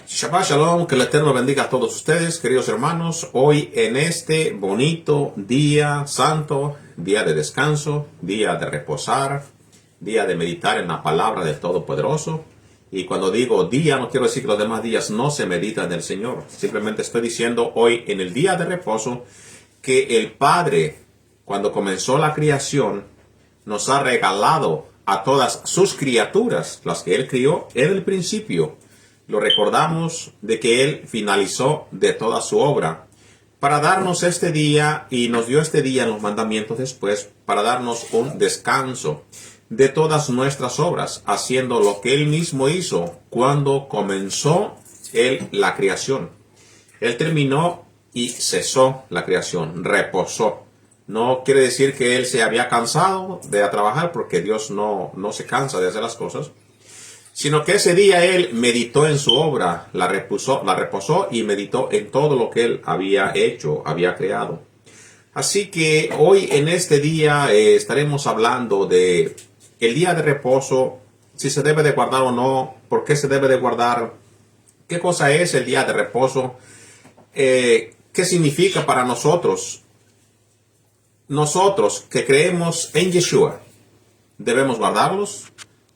Shabbat Shalom, que el Eterno bendiga a todos ustedes, queridos hermanos. Hoy en este bonito día santo, día de descanso, día de reposar, día de meditar en la palabra del Todopoderoso. Y cuando digo día, no quiero decir que los demás días no se meditan del Señor. Simplemente estoy diciendo hoy en el día de reposo que el Padre, cuando comenzó la creación, nos ha regalado a todas sus criaturas, las que Él crió en el principio. Lo recordamos de que Él finalizó de toda su obra para darnos este día, y nos dio este día en los mandamientos después, para darnos un descanso de todas nuestras obras, haciendo lo que Él mismo hizo cuando comenzó Él la creación. Él terminó y cesó la creación, reposó. No quiere decir que Él se había cansado de trabajar, porque Dios no se cansa de hacer las cosas, sino que ese día Él meditó en su obra, la reposó y meditó en todo lo que Él había hecho, había creado. Así que hoy en este día estaremos hablando de el día de reposo, si se debe de guardar o no, por qué se debe de guardar, qué cosa es el día de reposo, qué significa para nosotros que creemos en Yeshua, debemos guardarlos.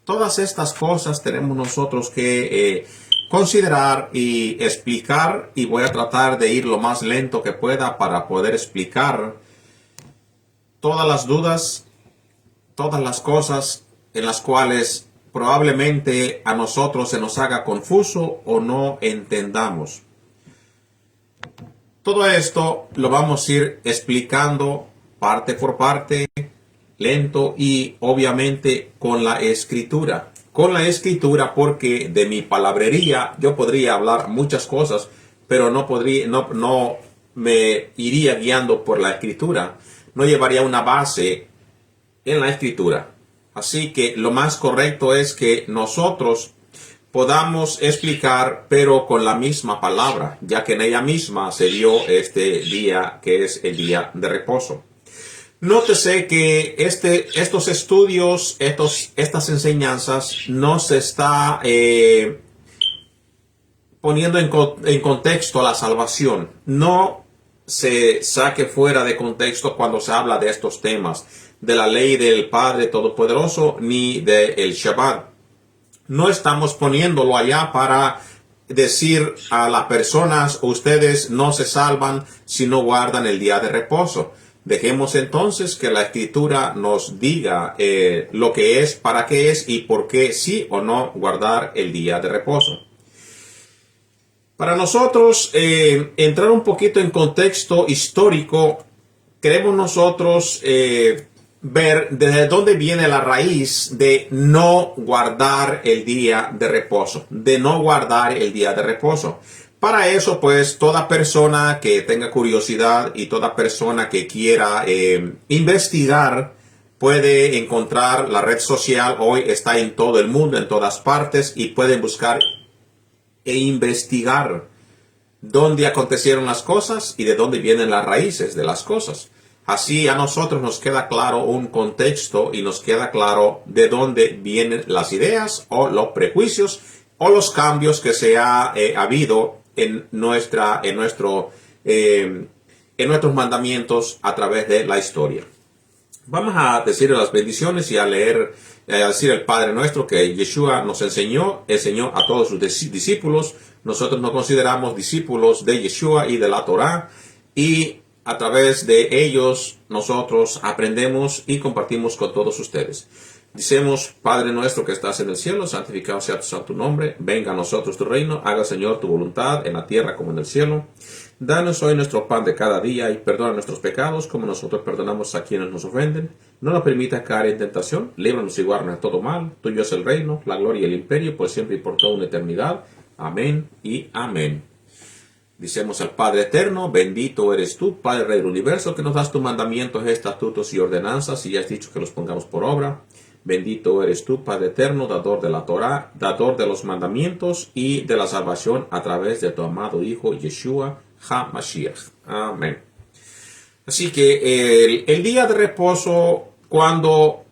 Todas estas cosas tenemos nosotros que considerar y explicar, y voy a tratar de ir lo más lento que pueda para poder explicar todas las dudas, todas las cosas en las cuales probablemente a nosotros se nos haga confuso o no entendamos. Todo esto lo vamos a ir explicando parte por parte, lento y obviamente con la escritura. Con la escritura, porque de mi palabrería yo podría hablar muchas cosas, pero no me iría guiando por la escritura. No llevaría una base en la escritura. Así que lo más correcto es que nosotros podamos explicar, pero con la misma palabra, ya que en ella misma se dio este día que es el día de reposo. Nótese que estos estudios, estas enseñanzas no se está poniendo en contexto a la salvación. No se saque fuera de contexto cuando se habla de estos temas, de la ley del Padre Todopoderoso ni del Shabbat. No estamos poniéndolo allá para decir a las personas, ustedes no se salvan si no guardan el día de reposo. Dejemos entonces que la Escritura nos diga lo que es, para qué es y por qué sí o no guardar el día de reposo. Para nosotros entrar un poquito en contexto histórico, queremos nosotros ver desde dónde viene la raíz de no guardar el día de reposo, Para eso, pues, toda persona que tenga curiosidad y toda persona que quiera investigar puede encontrar la red social. Hoy está en todo el mundo, en todas partes, y pueden buscar e investigar dónde acontecieron las cosas y de dónde vienen las raíces de las cosas. Así a nosotros nos queda claro un contexto y nos queda claro de dónde vienen las ideas o los prejuicios o los cambios que se ha habido en nuestros mandamientos a través de la historia. Vamos a decir las bendiciones y a decir el Padre Nuestro que Yeshua nos enseñó a todos sus discípulos. Nosotros nos consideramos discípulos de Yeshua y de la Torá, y a través de ellos nosotros aprendemos y compartimos con todos ustedes. Decimos: Padre nuestro que estás en el cielo, santificado sea tu santo nombre. Venga a nosotros tu reino. Haga, Señor, tu voluntad en la tierra como en el cielo. Danos hoy nuestro pan de cada día, y perdona nuestros pecados como nosotros perdonamos a quienes nos ofenden. No nos permitas caer en tentación. Líbranos y guárdanos de todo mal. Tuyo es el reino, la gloria y el imperio, por siempre y por toda una eternidad. Amén y amén. Decimos al Padre eterno: bendito eres tú, Padre Rey del universo, que nos das tus mandamientos, estatutos y ordenanzas, y ya has dicho que los pongamos por obra. Bendito eres tú, Padre eterno, dador de la Torá, dador de los mandamientos y de la salvación a través de tu amado Hijo Yeshua HaMashiach. Amén. Así que el día de reposo, cuando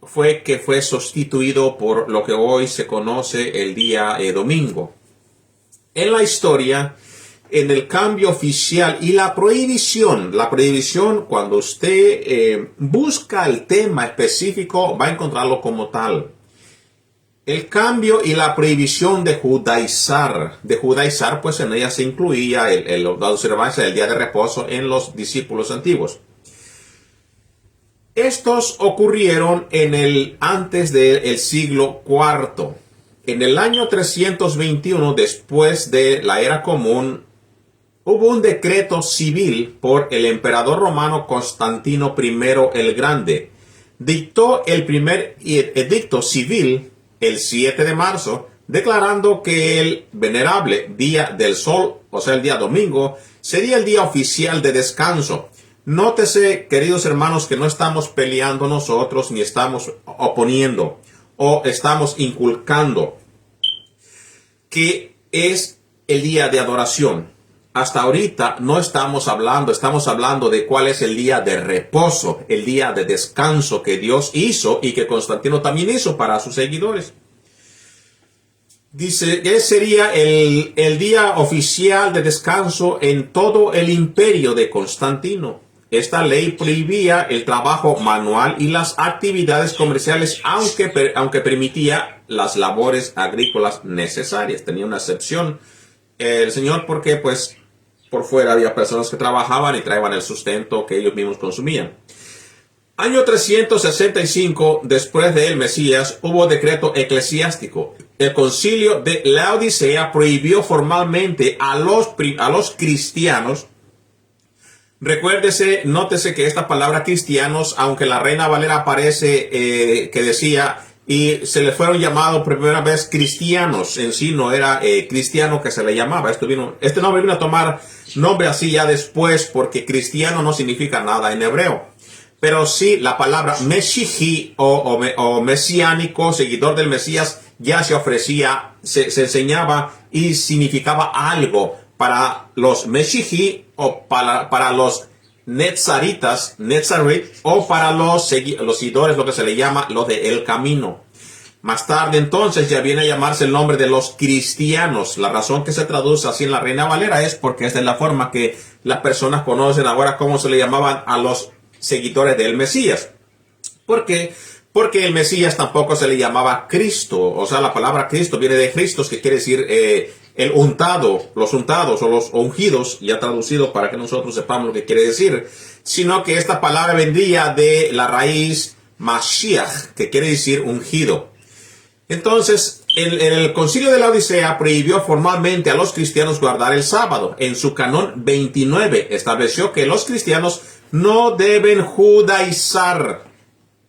fue que fue sustituido por lo que hoy se conoce el día domingo. en la historia, en el cambio oficial y la prohibición. La prohibición, cuando usted busca el tema específico, va a encontrarlo como tal. El cambio y la prohibición de judaizar. Pues en ella se incluía la observancia del día de reposo en los discípulos antiguos. Estos ocurrieron antes del siglo IV. En el año 321, después de la era común, hubo un decreto civil por el emperador romano Constantino I el Grande. Dictó el primer edicto civil el 7 de marzo, declarando que el venerable Día del Sol, o sea, el día domingo, sería el día oficial de descanso. Nótese, queridos hermanos, que no estamos peleando nosotros, ni estamos oponiendo, o estamos inculcando que es el día de adoración. Hasta ahorita no estamos hablando de cuál es el día de reposo, el día de descanso que Dios hizo y que Constantino también hizo para sus seguidores. Dice que sería el día oficial de descanso en todo el imperio de Constantino. Esta ley prohibía el trabajo manual y las actividades comerciales, aunque permitía las labores agrícolas necesarias. Tenía una excepción el Señor porque pues por fuera había personas que trabajaban y traían el sustento que ellos mismos consumían. Año 365, después del Mesías, hubo decreto eclesiástico. El concilio de Laodicea prohibió formalmente a los cristianos. Recuérdese, nótese que esta palabra cristianos, aunque la Reina Valera aparece que decía, y se le fueron llamados por primera vez cristianos, en sí no era cristiano que se le llamaba. Este nombre vino a tomar nombre así ya después, porque cristiano no significa nada en hebreo. Pero sí, la palabra Meshihi o mesiánico, seguidor del Mesías, ya se ofrecía, se enseñaba y significaba algo para los Meshihi o para los Netzaritas, o para los seguidores, lo que se le llama los de El Camino. Más tarde entonces ya viene a llamarse el nombre de los cristianos. La razón que se traduce así en la Reina Valera es porque esta es la forma que las personas conocen ahora cómo se le llamaban a los seguidores del Mesías. ¿Por qué? Porque el Mesías tampoco se le llamaba Cristo. O sea, la palabra Cristo viene de Christos, que quiere decir el untado, los untados o los ungidos, ya traducido para que nosotros sepamos lo que quiere decir. Sino que esta palabra vendría de la raíz Mashiach, que quiere decir ungido. Entonces, el concilio de la Odisea prohibió formalmente a los cristianos guardar el sábado. En su canón 29 estableció que los cristianos no deben judaizar,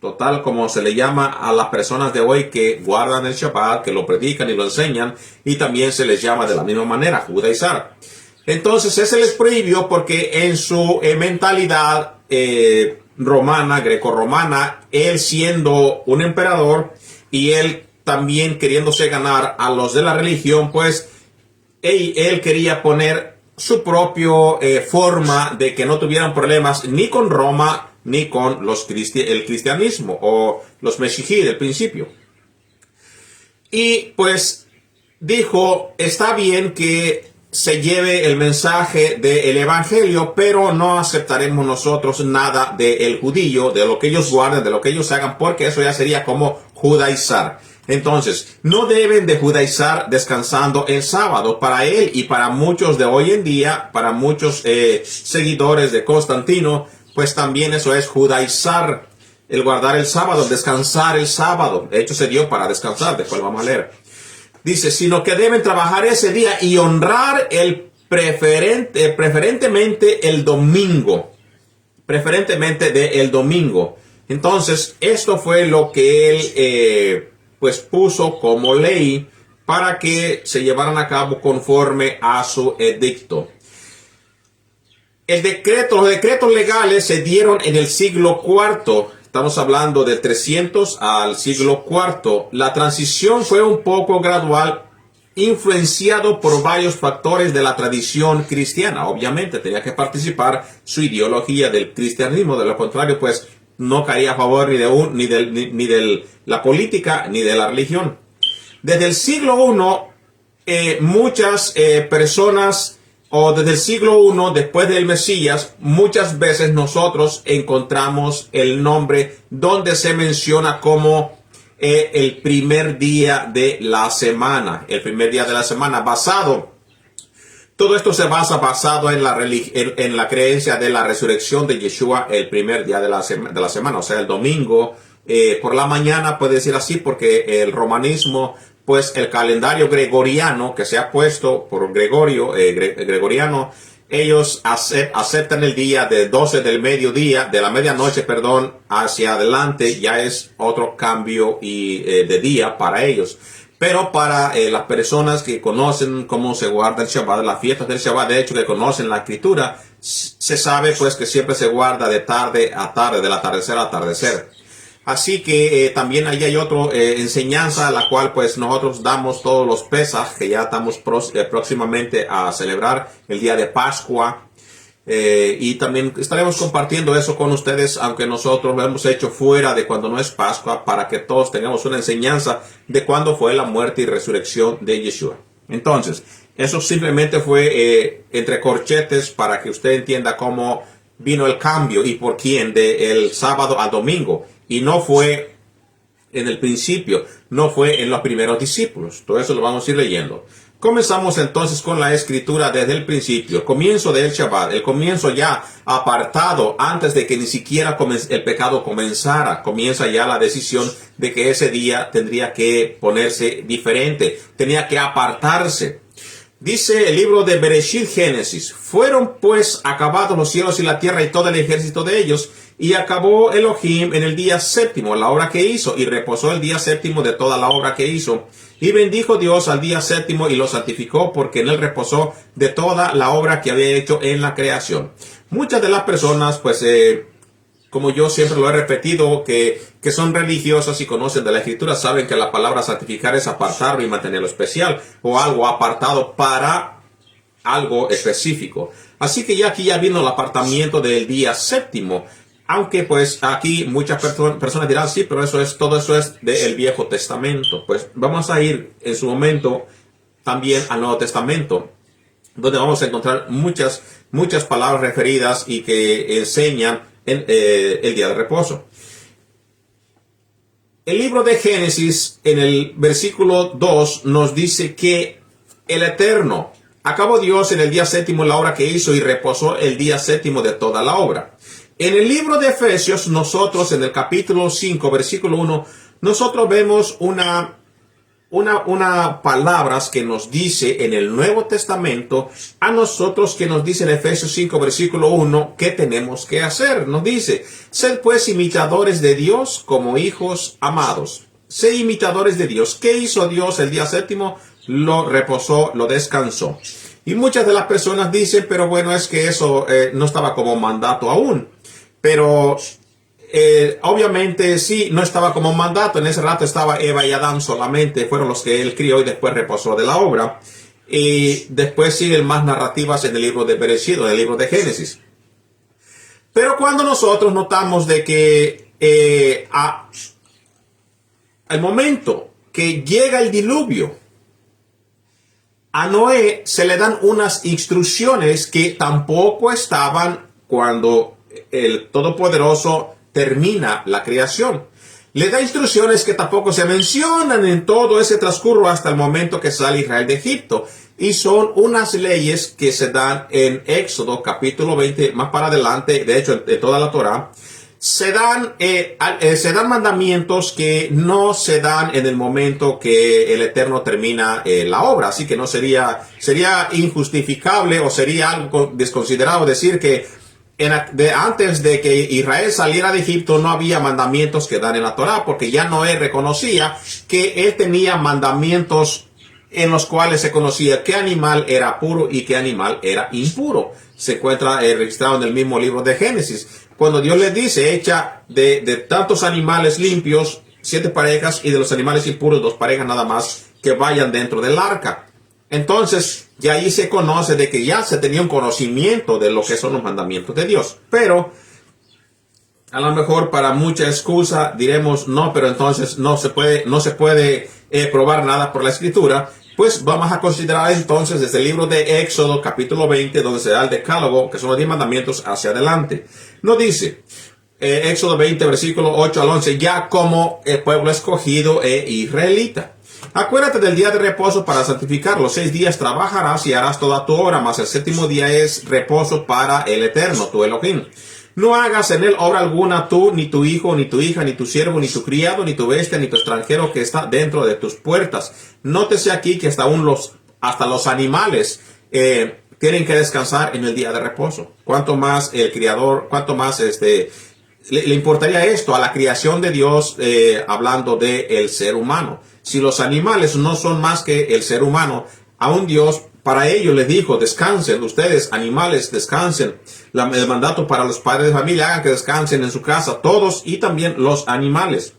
total como se le llama a las personas de hoy que guardan el Shabbat, que lo predican y lo enseñan, y también se les llama de la misma manera, judaizar. Entonces, ese les prohibió porque en su mentalidad romana, grecorromana, él siendo un emperador y él también queriéndose ganar a los de la religión, pues él quería poner su propia forma de que no tuvieran problemas ni con Roma ni con el cristianismo o los Meshihi del principio. Y pues dijo, está bien que se lleve el mensaje del evangelio, pero no aceptaremos nosotros nada del judío, de lo que ellos guarden, de lo que ellos hagan, porque eso ya sería como judaizar. Entonces, no deben de judaizar descansando el sábado. Para él y para muchos de hoy en día, para muchos seguidores de Constantino, pues también eso es judaizar, el guardar el sábado, descansar el sábado. De hecho, se dio para descansar, después lo vamos a leer. Dice, sino que deben trabajar ese día y honrar preferentemente el domingo. Preferentemente el domingo. Entonces, esto fue lo que él pues puso como ley para que se llevaran a cabo conforme a su edicto. Los decretos legales se dieron en el siglo IV. Estamos hablando del 300 al siglo IV. La transición fue un poco gradual, influenciado por varios factores de la tradición cristiana. Obviamente tenía que participar su ideología del cristianismo, de lo contrario pues no caía a favor ni de la política ni de la religión. Desde el siglo I muchas personas, o desde el siglo I, después del Mesías, muchas veces nosotros encontramos el nombre donde se menciona como el primer día de la semana. El primer día de la semana todo esto se basa basado en la creencia de la resurrección de Yeshua el primer día de la semana, o sea, el domingo por la mañana, puede decir así, porque el romanismo, pues el calendario gregoriano que se ha puesto por Gregoriano, ellos aceptan el día de 12 del mediodía, de la medianoche, perdón, hacia adelante, ya es otro cambio de día para ellos. Pero para las personas que conocen cómo se guarda el Shabbat, las fiestas del Shabbat, de hecho que conocen la escritura, se sabe pues que siempre se guarda de tarde a tarde, del atardecer a atardecer. Así que también ahí hay otra enseñanza a la cual pues nosotros damos todos los Pesaj, que ya estamos próximamente a celebrar el día de Pascua. Y también estaremos compartiendo eso con ustedes, aunque nosotros lo hemos hecho fuera de cuando no es Pascua, para que todos tengamos una enseñanza de cuándo fue la muerte y resurrección de Yeshua. Entonces, eso simplemente fue entre corchetes para que usted entienda cómo vino el cambio y por quién del sábado al domingo. Y no fue en el principio, no fue en los primeros discípulos. Todo eso lo vamos a ir leyendo. Comenzamos entonces con la escritura desde el principio, el comienzo del Shabbat, el comienzo ya apartado antes de que ni siquiera el pecado comenzara. Comienza ya la decisión de que ese día tendría que ponerse diferente, tenía que apartarse. Dice el libro de Bereshit, Génesis: fueron pues acabados los cielos y la tierra y todo el ejército de ellos, y acabó Elohim en el día séptimo la obra que hizo, y reposó el día séptimo de toda la obra que hizo. Y bendijo Dios al día séptimo y lo santificó, porque en él reposó de toda la obra que había hecho en la creación. Muchas de las personas, pues, como yo siempre lo he repetido, que son religiosas y conocen de la escritura, saben que la palabra santificar es apartarlo y mantenerlo especial, o algo apartado para algo específico. Así que aquí ya vino el apartamiento del día séptimo. Aunque pues aquí muchas personas dirán, sí, pero todo eso es del Viejo Testamento. Pues vamos a ir en su momento también al Nuevo Testamento, donde vamos a encontrar muchas palabras referidas y que enseñan el día de reposo. El libro de Génesis, en el versículo 2, nos dice que el Eterno acabó Dios en el día séptimo la obra que hizo, y reposó el día séptimo de toda la obra. En el libro de Efesios, nosotros en el capítulo 5, versículo 1, nosotros vemos una palabras que nos dice en el Nuevo Testamento a nosotros, que nos dice en Efesios 5, versículo 1, ¿qué tenemos que hacer? Nos dice: sed pues imitadores de Dios como hijos amados. Sed imitadores de Dios. ¿Qué hizo Dios el día séptimo? Lo reposó, lo descansó. Y muchas de las personas dicen, pero bueno, es que eso no estaba como mandato aún. Pero obviamente sí, no estaba como mandato. En ese rato estaba Eva y Adán solamente, fueron los que él crió y después reposó de la obra. Y después siguen más narrativas en el libro de Bereshit, en el libro de Génesis. Pero cuando nosotros notamos de que al momento que llega el diluvio, a Noé se le dan unas instrucciones que tampoco estaban cuando el Todopoderoso termina la creación. Le da instrucciones que tampoco se mencionan en todo ese transcurso hasta el momento que sale Israel de Egipto. Y son unas leyes que se dan en Éxodo capítulo 20, más para adelante, de hecho en toda la Torá. Se dan mandamientos que no se dan en el momento que el Eterno termina la obra. Así que no sería injustificable o sería algo desconsiderado decir que antes de que Israel saliera de Egipto no había mandamientos que dan en la Torá, porque ya Noé reconocía que él tenía mandamientos en los cuales se conocía qué animal era puro y qué animal era impuro. Se encuentra registrado en el mismo libro de Génesis. Cuando Dios le dice, echa de tantos animales limpios 7 parejas, y de los animales impuros 2 parejas nada más, que vayan dentro del arca. Entonces, ya ahí se conoce de que ya se tenía un conocimiento de lo que son los mandamientos de Dios. Pero A lo mejor para mucha excusa diremos no, pero entonces no se puede probar nada por la escritura. Pues vamos a considerar entonces desde el libro de Éxodo capítulo 20, donde se da el decálogo, que son los 10 mandamientos, hacia adelante. Nos dice, Éxodo 20, versículo 8 al 11, ya como el pueblo escogido e israelita. Acuérdate del día de reposo para santificarlo. 6 días trabajarás y harás toda tu obra, mas el séptimo día es reposo para el Eterno, tu Elohim. No hagas en él obra alguna tú, ni tu hijo, ni tu hija, ni tu siervo, ni tu criado, ni tu bestia, ni tu extranjero que está dentro de tus puertas. Nótese aquí que hasta los animales tienen que descansar en el día de reposo. Cuánto más el criador, cuánto más le importaría esto a la creación de Dios, hablando del ser humano. Si los animales no son más que el ser humano, aún Dios para ellos les dijo, descansen, ustedes animales descansen. El mandato para los padres de familia, hagan que descansen en su casa, todos y también los animales.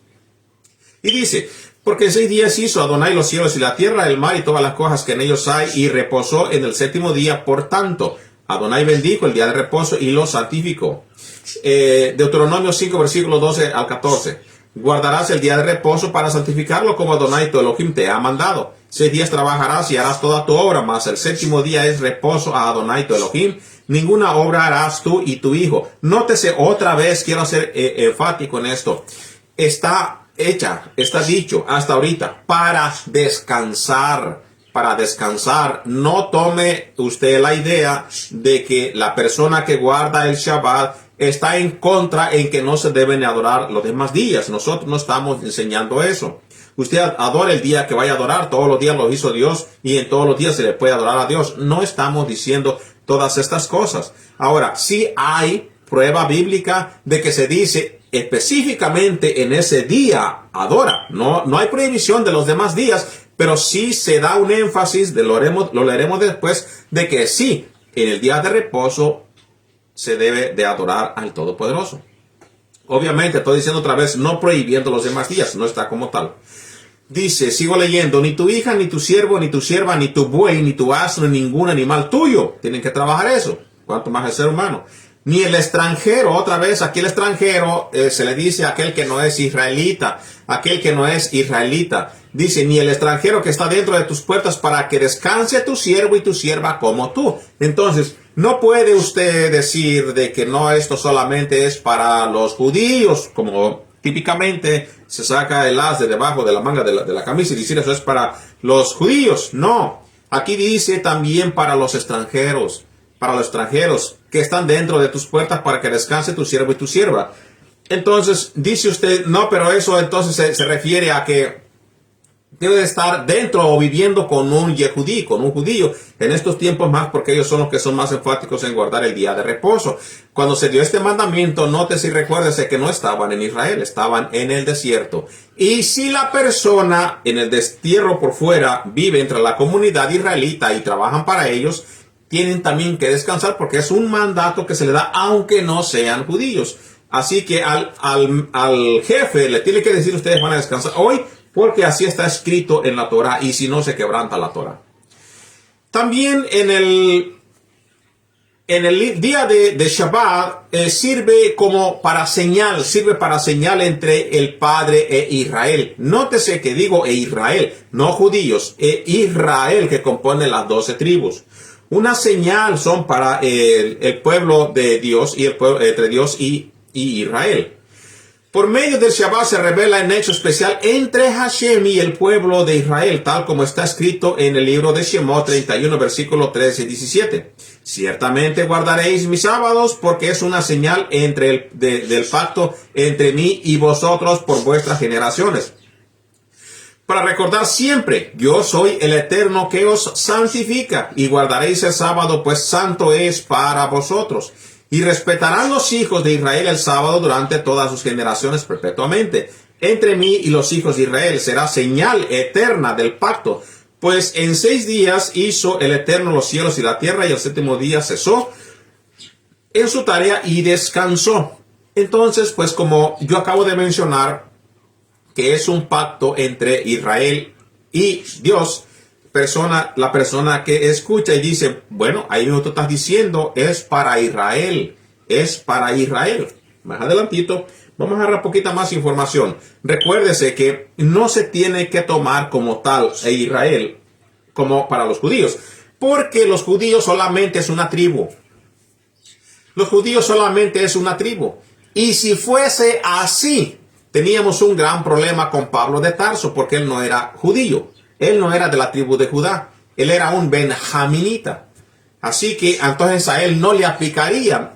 Y dice, porque en 6 días hizo Adonai los cielos y la tierra, el mar y todas las cosas que en ellos hay, y reposó en el séptimo día. Por tanto, Adonai bendijo el día de reposo y lo santificó. Deuteronomio 5, versículos 12 al 14. Guardarás el día de reposo para santificarlo como Adonai tu Elohim te ha mandado. 6 días trabajarás y harás toda tu obra, mas el séptimo día es reposo a Adonai tu Elohim. Ninguna obra harás tú y tu hijo. Nótese otra vez, quiero ser enfático en esto. Está dicho hasta ahorita, para descansar. Para descansar. No tome usted la idea de que la persona que guarda el Shabbat está en contra en que no se deben adorar los demás días. Nosotros no estamos enseñando eso. Usted adora el día que vaya a adorar. Todos los días lo hizo Dios y en todos los días se le puede adorar a Dios. No estamos diciendo todas estas cosas. Ahora, sí hay prueba bíblica de que se dice específicamente en ese día adora. No hay prohibición de los demás días, pero sí se da un énfasis, lo leeremos después, de que sí, en el día de reposo se debe de adorar al Todopoderoso. Obviamente, estoy diciendo otra vez, no prohibiendo los demás días, no está como tal. Dice, sigo leyendo, ni tu hija, ni tu siervo, ni tu sierva, ni tu buey, ni tu asno, ni ningún animal tuyo. Tienen que trabajar eso. ¿Cuánto más el ser humano? Ni el extranjero, otra vez, aquí el extranjero se le dice a aquel que no es israelita, Dice, ni el extranjero que está dentro de tus puertas para que descanse tu siervo y tu sierva como tú. Entonces, no puede usted decir de que no, esto solamente es para los judíos, como típicamente se saca el as de debajo de la manga de la camisa y decir eso es para los judíos. No, aquí dice también para los extranjeros que están dentro de tus puertas para que descanse tu siervo y tu sierva. Entonces, dice usted, no, pero eso entonces se refiere a que debe de estar dentro o viviendo con un yehudí, con un judío, en estos tiempos más, porque ellos son los que son más enfáticos en guardar el día de reposo. Cuando se dio este mandamiento, nótese y recuérdese que no estaban en Israel, estaban en el desierto. Y si la persona en el destierro por fuera vive entre la comunidad israelita y trabajan para ellos, tienen también que descansar porque es un mandato que se le da aunque no sean judíos. Así que al jefe le tiene que decir, ustedes van a descansar hoy, porque así está escrito en la Torah, y si no se quebranta la Torah. También en el día de Shabbat sirve para señal entre el Padre e Israel. Nótese que digo Israel, no judíos, Israel, que compone las 12 tribus. Una señal son para el pueblo de Dios y el pueblo entre Dios y Israel. Por medio del Shabbat se revela un hecho especial entre Hashem y el pueblo de Israel, tal como está escrito en el libro de Shemot 31, versículos 13 y 17. Ciertamente guardaréis mis sábados, porque es una señal del pacto entre mí y vosotros por vuestras generaciones. Para recordar siempre, yo soy el Eterno que os santifica, y guardaréis el sábado, pues santo es para vosotros. Y respetarán los hijos de Israel el sábado durante todas sus generaciones perpetuamente. Entre mí y los hijos de Israel será señal eterna del pacto. Pues en 6 días hizo el Eterno los cielos y la tierra, y el séptimo día cesó en su tarea y descansó. Entonces, pues como yo acabo de mencionar, que es un pacto entre Israel y Dios, la persona que escucha y dice, bueno, ahí mismo tú estás diciendo, es para Israel. Más adelantito vamos a dar poquita más información. Recuérdese que no se tiene que tomar como tal a Israel como para los judíos, porque los judíos solamente es una tribu. Los judíos solamente es una tribu. Y si fuese así, teníamos un gran problema con Pablo de Tarso, porque él no era judío. Él no era de la tribu de Judá. Él era un benjaminita. Así que entonces a él no le aplicarían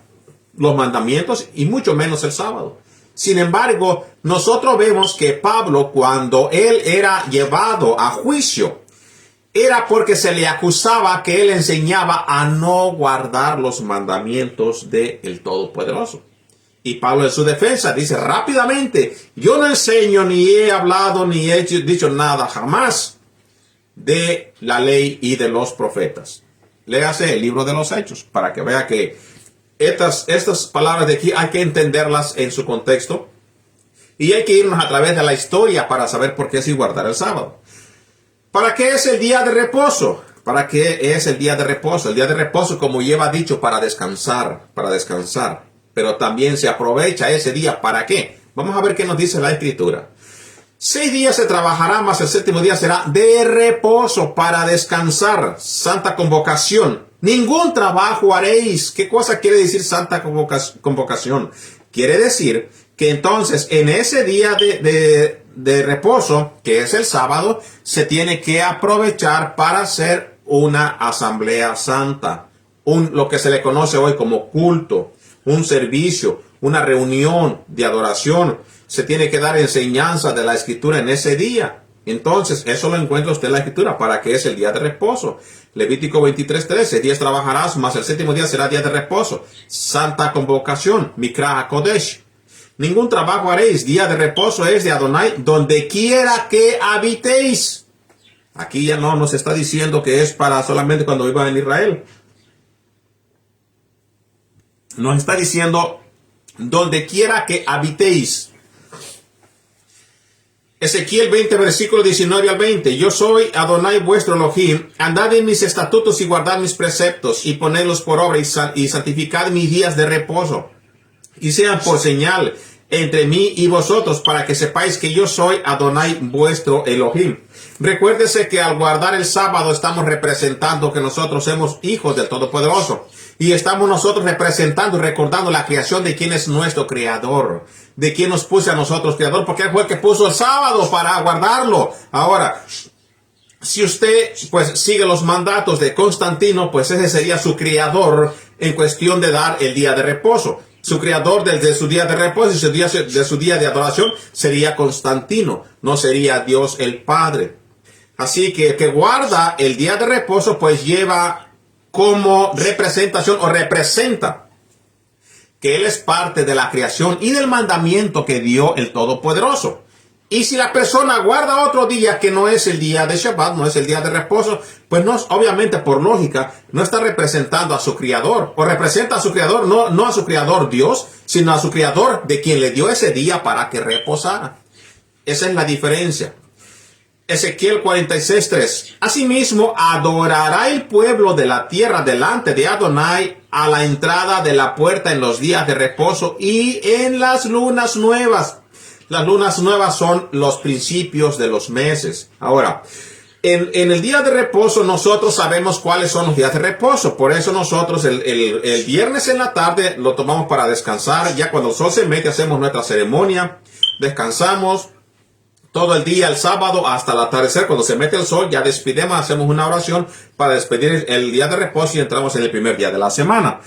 los mandamientos y mucho menos el sábado. Sin embargo, nosotros vemos que Pablo, cuando él era llevado a juicio, era porque se le acusaba que él enseñaba a no guardar los mandamientos del Todopoderoso. Y Pablo en su defensa dice rápidamente, yo no enseño, ni he hablado, ni he dicho nada jamás de la ley y de los profetas. Léase el libro de los Hechos para que vea que estas palabras de aquí hay que entenderlas en su contexto. Y hay que irnos a través de la historia para saber por qué sí guardar el sábado. ¿Para qué es el día de reposo? ¿Para qué es el día de reposo? El día de reposo, como lleva dicho, para descansar. Pero también se aprovecha ese día. ¿Para qué? Vamos a ver qué nos dice la Escritura. 6 días se trabajará, mas el séptimo día será de reposo para descansar. Santa convocación. Ningún trabajo haréis. ¿Qué cosa quiere decir santa convocación? Quiere decir que entonces en ese día de reposo, que es el sábado, se tiene que aprovechar para hacer una asamblea santa. Lo que se le conoce hoy como culto, un servicio, una reunión de adoración. Se tiene que dar enseñanza de la Escritura en ese día. Entonces, eso lo encuentra usted en la Escritura, para que es el día de reposo. Levítico 23:13, 10 trabajarás, mas el séptimo día será día de reposo. Santa convocación, Mikra HaKodesh. Ningún trabajo haréis, día de reposo es de Adonai, donde quiera que habitéis. Aquí ya no nos está diciendo que es para solamente cuando vivan en Israel. Nos está diciendo donde quiera que habitéis. Ezequiel 20, versículo 19 al 20. Yo soy Adonai vuestro Elohim. Andad en mis estatutos y guardad mis preceptos y ponedlos por obra y santificad mis días de reposo. Y sean por señal entre mí y vosotros, para que sepáis que yo soy Adonai vuestro Elohim. Recuérdese que al guardar el sábado estamos representando que nosotros somos hijos del Todopoderoso. Y estamos nosotros representando y recordando la creación de quien es nuestro creador. De quien nos puso a nosotros creador, porque él fue el que puso el sábado para guardarlo. Ahora, si usted pues sigue los mandatos de Constantino, pues ese sería su creador en cuestión de dar el día de reposo. Su creador de su día de reposo y su día de adoración sería Constantino, no sería Dios el Padre. Así que el que guarda el día de reposo pues lleva como representación o representa que él es parte de la creación y del mandamiento que dio el Todopoderoso. Y si la persona guarda otro día que no es el día de Shabbat, no es el día de reposo, pues no, obviamente por lógica no está representando a su Creador, o representa a su Creador, no a su Creador Dios, sino a su Creador de quien le dio ese día para que reposara. Esa es la diferencia. Ezequiel 46:3. Asimismo, adorará el pueblo de la tierra delante de Adonai a la entrada de la puerta en los días de reposo y en las lunas nuevas. Las lunas nuevas son los principios de los meses. Ahora, en el día de reposo nosotros sabemos cuáles son los días de reposo. Por eso nosotros el viernes en la tarde lo tomamos para descansar. Ya cuando el sol se mete hacemos nuestra ceremonia, descansamos. Todo el día, el sábado, hasta el atardecer, cuando se mete el sol, ya despedimos, hacemos una oración para despedir el día de reposo y entramos en el primer día de la semana.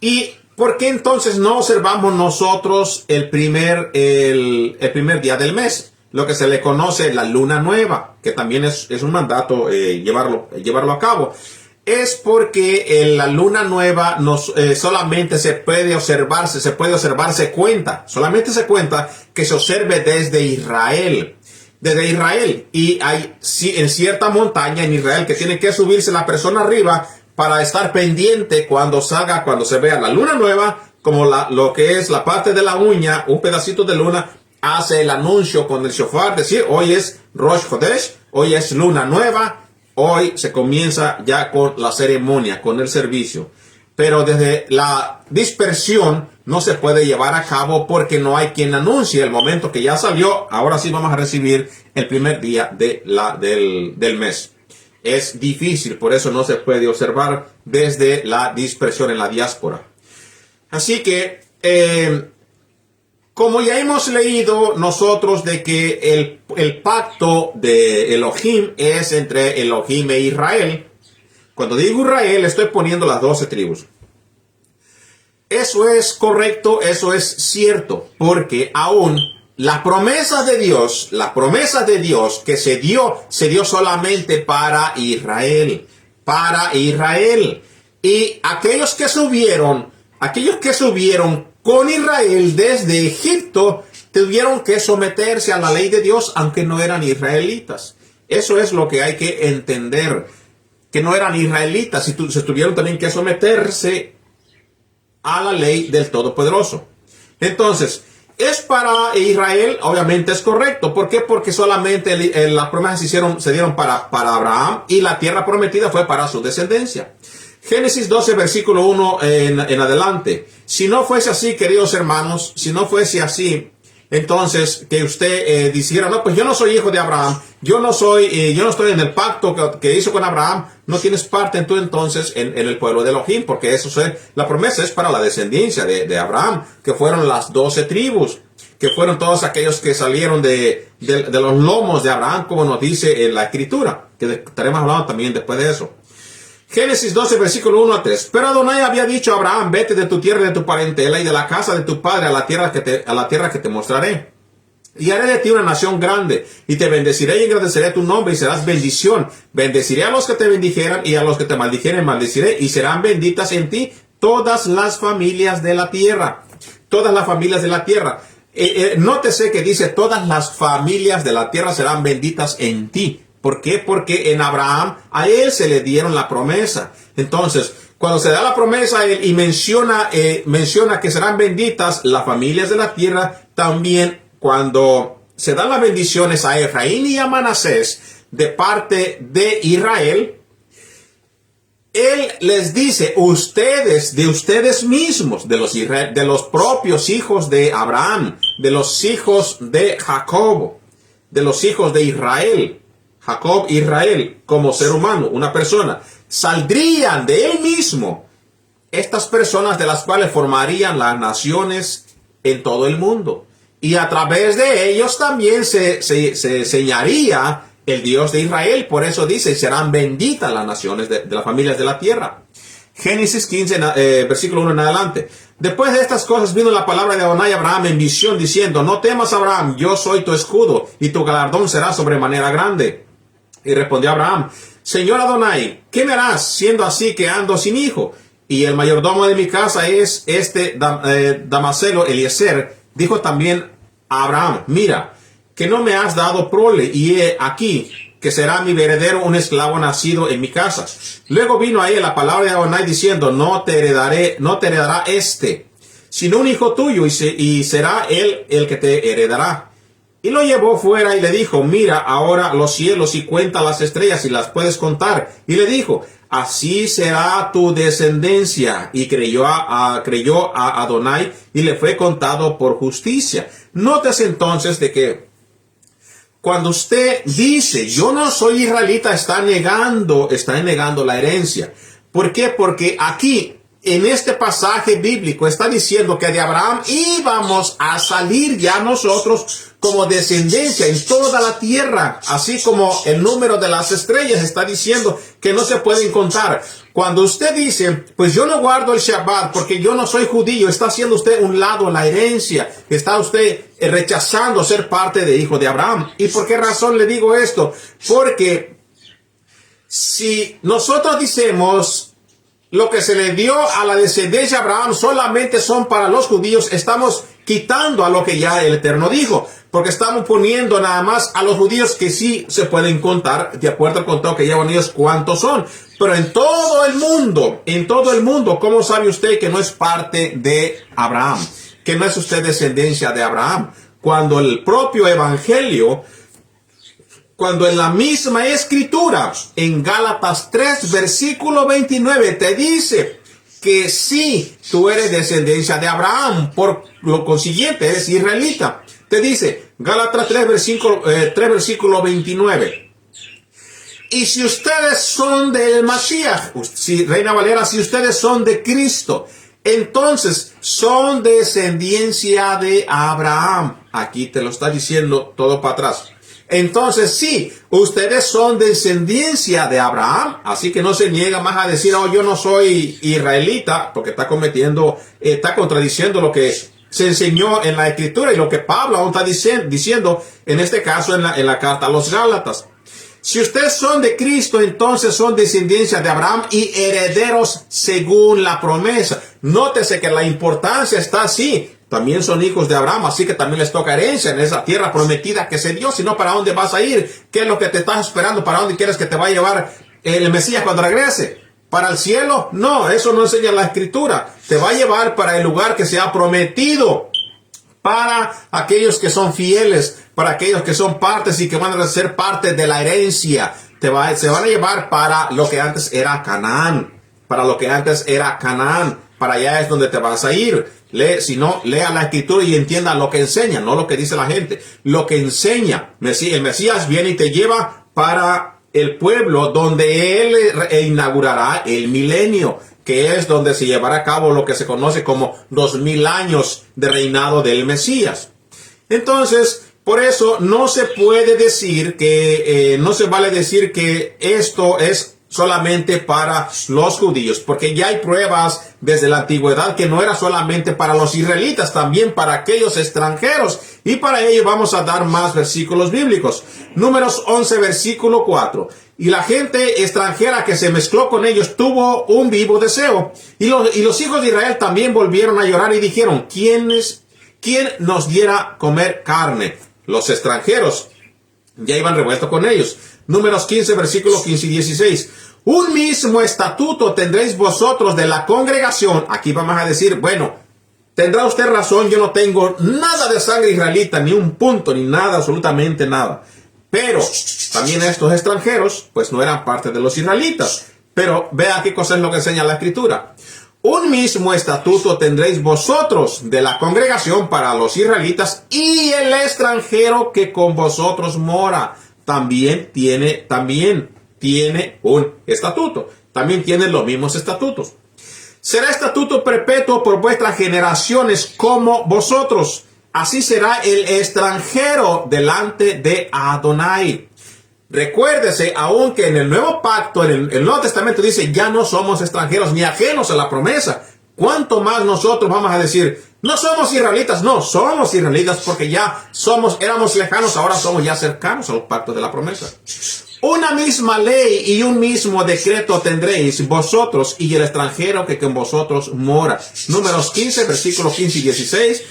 ¿Y por qué entonces no observamos nosotros el primer día del mes? Lo que se le conoce la luna nueva, que también es un mandato llevarlo a cabo. Es porque la luna nueva solamente se puede observarse cuenta. Solamente se cuenta que se observe desde Israel. Y hay en cierta montaña en Israel que tiene que subirse la persona arriba para estar pendiente cuando se vea la luna nueva, como lo que es la parte de la uña, un pedacito de luna, hace el anuncio con el shofar, decir, hoy es Rosh Chodesh, hoy es luna nueva, hoy se comienza ya con la ceremonia, con el servicio. Pero desde la dispersión no se puede llevar a cabo porque no hay quien anuncie el momento que ya salió. Ahora sí vamos a recibir el primer día del mes. Es difícil, por eso no se puede observar desde la dispersión en la diáspora. Así que, como ya hemos leído nosotros de que el pacto de Elohim es entre Elohim e Israel. Cuando digo Israel, estoy poniendo las 12 tribus. Eso es correcto, eso es cierto, porque aún la promesa de Dios que se dio solamente para Israel. Y aquellos que subieron con Israel desde Egipto, tuvieron que someterse a la ley de Dios, aunque no eran israelitas. Eso es lo que hay que entender, que no eran israelitas, y se tuvieron también que someterse a la ley del Todopoderoso. Entonces, es para Israel, obviamente es correcto. ¿Por qué? Porque solamente las promesas se dieron para Abraham, y la tierra prometida fue para su descendencia. Génesis 12, versículo 1 en adelante. Si no fuese así, queridos hermanos, si no fuese así, entonces que usted dijera, no, pues yo no soy hijo de Abraham, yo no estoy en el pacto que hizo con Abraham, no tienes parte tú entonces en el pueblo de Elohim, porque la promesa es para la descendencia de Abraham, que fueron las 12 tribus, que fueron todos aquellos que salieron de los lomos de Abraham, como nos dice en la Escritura, que estaremos hablando también después de eso. Génesis 12, versículo 1 a 3. Pero Adonai había dicho a Abraham, vete de tu tierra y de tu parentela y de la casa de tu padre a la tierra que te mostraré. Y haré de ti una nación grande, y te bendeciré y engrandeceré tu nombre, y serás bendición. Bendeciré a los que te bendijeran, y a los que te maldijeren maldeciré, y serán benditas en ti todas las familias de la tierra. Todas las familias de la tierra. Nótese que dice, todas las familias de la tierra serán benditas en ti. ¿Por qué? Porque en Abraham, a él se le dieron la promesa. Entonces, cuando se da la promesa y menciona que serán benditas las familias de la tierra, también cuando se dan las bendiciones a Efraín y a Manasés de parte de Israel, él les dice, de ustedes mismos, de los propios hijos de Abraham, de los hijos de Jacob, de los hijos de Israel, Israel, como ser humano, una persona, saldrían de él mismo estas personas de las cuales formarían las naciones en todo el mundo. Y a través de ellos también se enseñaría el Dios de Israel. Por eso dice, serán benditas las naciones de las familias de la tierra. Génesis 15, versículo 1 en adelante. Después de estas cosas vino la palabra de Adonai a Abraham en visión, diciendo, no temas, Abraham, yo soy tu escudo, y tu galardón será sobremanera grande. Y respondió Abraham, Señor Adonai, ¿qué me harás siendo así que ando sin hijo? Y el mayordomo de mi casa es Damaselo Eliezer. Dijo también a Abraham, mira, que no me has dado prole, y he aquí que será mi heredero un esclavo nacido en mi casa. Luego vino a él la palabra de Adonai diciendo, no te heredará sino un hijo tuyo, y será él el que te heredará. Y lo llevó fuera y le dijo, mira ahora los cielos y cuenta las estrellas si las puedes contar. Y le dijo, así será tu descendencia. Y creyó a Adonai y le fue contado por justicia. Nótese entonces de que cuando usted dice, yo no soy israelita, está negando la herencia. ¿Por qué? Porque aquí, en este pasaje bíblico, está diciendo que de Abraham íbamos a salir ya nosotros como descendencia en toda la tierra, así como el número de las estrellas está diciendo que no se pueden contar. Cuando usted dice, pues yo no guardo el Shabbat porque yo no soy judío, está haciendo usted un lado la herencia, está usted rechazando ser parte de hijo de Abraham. ¿Y por qué razón le digo esto? Porque si nosotros decimos lo que se le dio a la descendencia de Abraham solamente son para los judíos, estamos quitando a lo que ya el Eterno dijo, porque estamos poniendo nada más a los judíos que sí se pueden contar, de acuerdo al contado que llevan ellos cuántos son. Pero en todo el mundo, ¿cómo sabe usted que no es parte de Abraham? Que no es usted descendencia de Abraham. Cuando el propio evangelio, cuando en la misma escritura, en Gálatas 3, versículo 29, te dice que sí, tú eres descendencia de Abraham, por lo consiguiente eres israelita. Te dice, Gálatas 3, versículo 29. Y si ustedes son del Mashiach, si Reina Valera, si ustedes son de Cristo, entonces son descendencia de Abraham. Aquí te lo está diciendo todo para atrás. Entonces sí, ustedes son descendencia de Abraham, así que no se niega más a decir, oh, yo no soy israelita, porque está contradiciendo lo que se enseñó en la Escritura y lo que Pablo aún está diciendo, en este caso en la carta a los Gálatas. Si ustedes son de Cristo, entonces son descendencia de Abraham y herederos según la promesa. Nótese que la importancia está así. También son hijos de Abraham, así que también les toca herencia en esa tierra prometida que se dio. Si no, ¿para dónde vas a ir? ¿Qué es lo que te estás esperando? ¿Para dónde quieres que te va a llevar el Mesías cuando regrese? ¿Para el cielo? No, eso no enseña la Escritura. Te va a llevar para el lugar que se ha prometido, para aquellos que son fieles, para aquellos que son partes y que van a ser parte de la herencia. Se van a llevar para lo que antes era Canaán. Para lo que antes era Canaán. Para allá es donde te vas a ir. Si no, lea la Escritura y entienda lo que enseña, no lo que dice la gente. Lo que enseña. El Mesías viene y te lleva para el pueblo donde Él inaugurará el milenio, que es donde se llevará a cabo lo que se conoce como 2000 años de reinado del Mesías. Entonces, por eso no se puede decir que, no se vale decir que esto es solamente para los judíos, porque ya hay pruebas desde la antigüedad que no era solamente para los israelitas, también para aquellos extranjeros, y para ello vamos a dar más versículos bíblicos. Números 11, versículo 4. Y la gente extranjera que se mezcló con ellos tuvo un vivo deseo, y los hijos de Israel también volvieron a llorar y dijeron, ¿quién nos diera comer carne? Los extranjeros ya iban revueltos con ellos. Números 15, versículos 15 y 16. Un mismo estatuto tendréis vosotros de la congregación. Aquí vamos a decir, bueno, tendrá usted razón, yo no tengo nada de sangre israelita, ni un punto, ni nada, absolutamente nada. Pero también estos extranjeros, pues no eran parte de los israelitas. Pero vea qué cosa es lo que enseña la Escritura. Un mismo estatuto tendréis vosotros de la congregación para los israelitas y el extranjero que con vosotros mora. También tiene un estatuto. También tiene los mismos estatutos. Será estatuto perpetuo por vuestras generaciones como vosotros. Así será el extranjero delante de Adonai. Recuérdese, aunque en el Nuevo Pacto, en el Nuevo Testamento dice, ya no somos extranjeros ni ajenos a la promesa. ¿Cuánto más nosotros vamos a decir, no somos israelitas? No, somos israelitas porque ya éramos lejanos, ahora somos ya cercanos a los pactos de la promesa. Una misma ley y un mismo decreto tendréis vosotros y el extranjero que con vosotros mora. Números 15, versículos 15 y 16.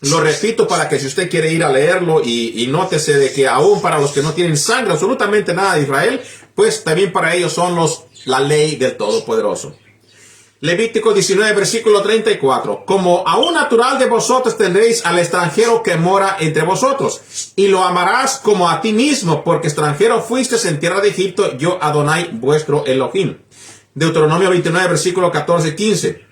Lo repito para que si usted quiere ir a leerlo y nótese de que aún para los que no tienen sangre, absolutamente nada de Israel, pues también para ellos son la ley del Todopoderoso. Levítico 19, versículo 34. Como a un natural de vosotros tendréis al extranjero que mora entre vosotros, y lo amarás como a ti mismo, porque extranjero fuisteis en tierra de Egipto, yo Adonai vuestro Elohim. Deuteronomio 29, versículo 14 y 15.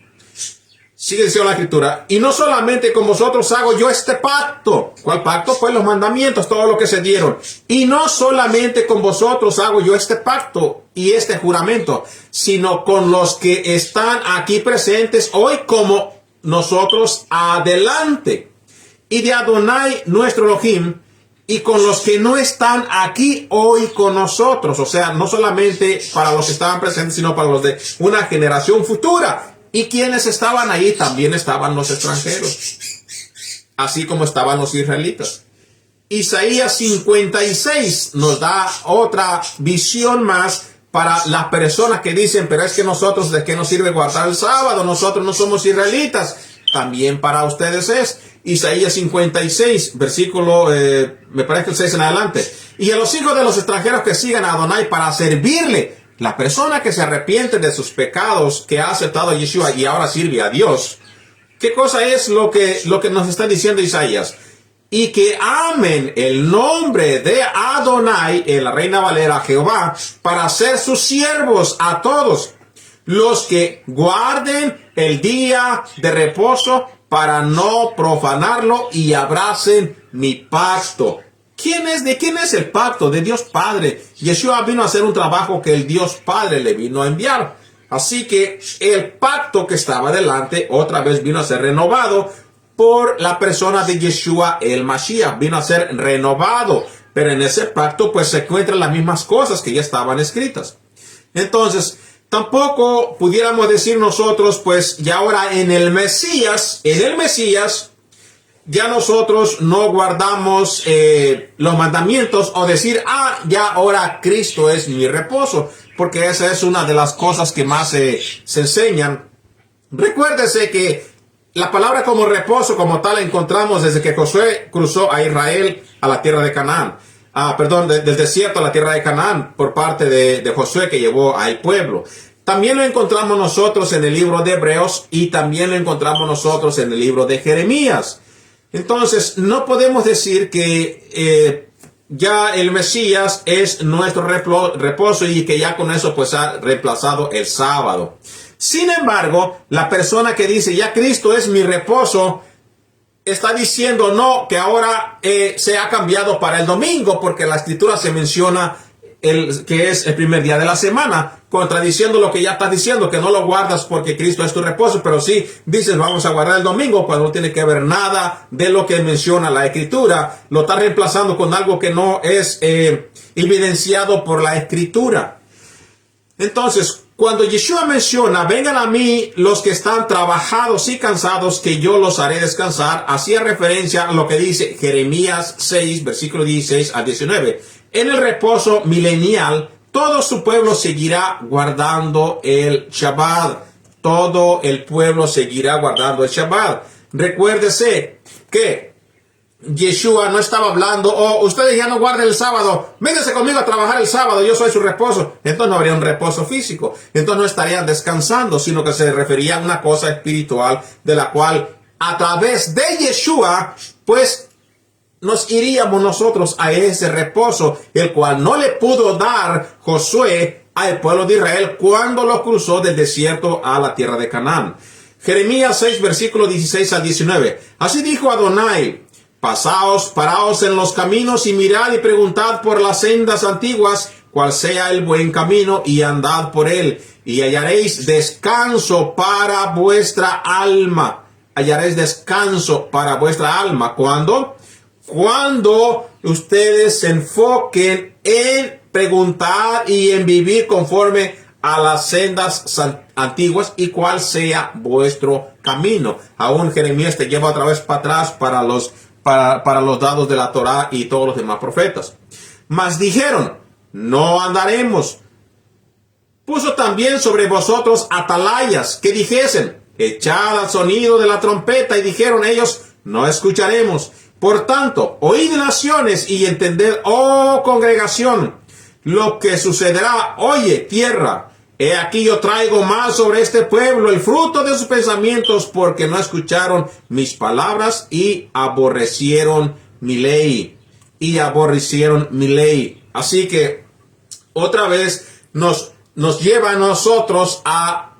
Sigue diciendo la Escritura, y no solamente con vosotros hago yo este pacto. ¿Cuál pacto? Pues los mandamientos, todo lo que se dieron. Y no solamente con vosotros hago yo este pacto y este juramento, sino con los que están aquí presentes hoy como nosotros adelante. Y de Adonai nuestro Elohim, y con los que no están aquí hoy con nosotros. O sea, no solamente para los que estaban presentes, sino para los de una generación futura. Y quienes estaban ahí también estaban los extranjeros, así como estaban los israelitas. Isaías 56 nos da otra visión más para las personas que dicen, pero es que nosotros, ¿de qué nos sirve guardar el sábado? Nosotros no somos israelitas. También para ustedes es. Isaías 56, versículo, me parece que el 6 en adelante. Y a los hijos de los extranjeros que sigan a Adonai para servirle. La persona que se arrepiente de sus pecados, que ha aceptado a Yeshua y ahora sirve a Dios, ¿qué cosa es lo que nos está diciendo Isaías? Y que amen el nombre de Adonai, en la Reina Valera, Jehová, para ser sus siervos a todos. los que guarden el día de reposo para no profanarlo y abracen mi pacto. ¿De quién es el pacto? De Dios Padre. Yeshua vino a hacer un trabajo que el Dios Padre le vino a enviar. Así que el pacto que estaba delante otra vez vino a ser renovado por la persona de Yeshua el Mashiach. Vino a ser renovado. Pero en ese pacto pues se encuentran las mismas cosas que ya estaban escritas. Entonces, tampoco pudiéramos decir nosotros pues ya ahora en el Mesías, ya nosotros no guardamos los mandamientos o decir, ya ahora Cristo es mi reposo, porque esa es una de las cosas que más se enseñan. Recuérdese que la palabra como reposo como tal la encontramos desde que Josué cruzó a Israel a la tierra de Canaán. Del desierto a la tierra de Canaán por parte de Josué que llevó al pueblo. También lo encontramos nosotros en el libro de Hebreos y también lo encontramos nosotros en el libro de Jeremías. Entonces, no podemos decir que ya el Mesías es nuestro reposo y que ya con eso pues ha reemplazado el sábado. Sin embargo, la persona que dice ya Cristo es mi reposo, está diciendo no, que ahora se ha cambiado para el domingo, porque la escritura se menciona que es el primer día de la semana, contradiciendo lo que ya estás diciendo, que no lo guardas porque Cristo es tu reposo, pero sí dices vamos a guardar el domingo cuando no tiene que ver nada de lo que menciona la escritura. Lo está reemplazando con algo que no es evidenciado por la escritura. Entonces, cuando Yeshua menciona, vengan a mí los que están trabajados y cansados, que yo los haré descansar, hacía referencia a lo que dice Jeremías 6, versículo 16 a 19. En el reposo milenial, todo su pueblo seguirá guardando el Shabbat. Todo el pueblo seguirá guardando el Shabbat. Recuérdese que Yeshua no estaba hablando, ustedes ya no guarden el sábado, vénganse conmigo a trabajar el sábado, yo soy su reposo. Entonces no habría un reposo físico, entonces no estarían descansando, sino que se refería a una cosa espiritual de la cual a través de Yeshua, pues nos iríamos nosotros a ese reposo, el cual no le pudo dar Josué al pueblo de Israel cuando lo cruzó del desierto a la tierra de Canaán. Jeremías 6, versículo 16 al 19. Así dijo Adonai: paraos en los caminos y mirad y preguntad por las sendas antiguas, cuál sea el buen camino, y andad por él, y hallaréis descanso para vuestra alma. Hallaréis descanso para vuestra alma. ¿Cuándo? Cuando ustedes se enfoquen en preguntar y en vivir conforme a las sendas antiguas y cuál sea vuestro camino. Aún Jeremías te lleva otra vez para atrás para los dados de la Torá y todos los demás profetas. Mas dijeron, no andaremos. Puso también sobre vosotros atalayas que dijesen, echad al sonido de la trompeta, y dijeron ellos, no escucharemos. Por tanto, oíd naciones y entended, oh congregación, lo que sucederá. Oye, tierra, he aquí yo traigo más sobre este pueblo, el fruto de sus pensamientos, porque no escucharon mis palabras y aborrecieron mi ley. Así que otra vez nos lleva a nosotros a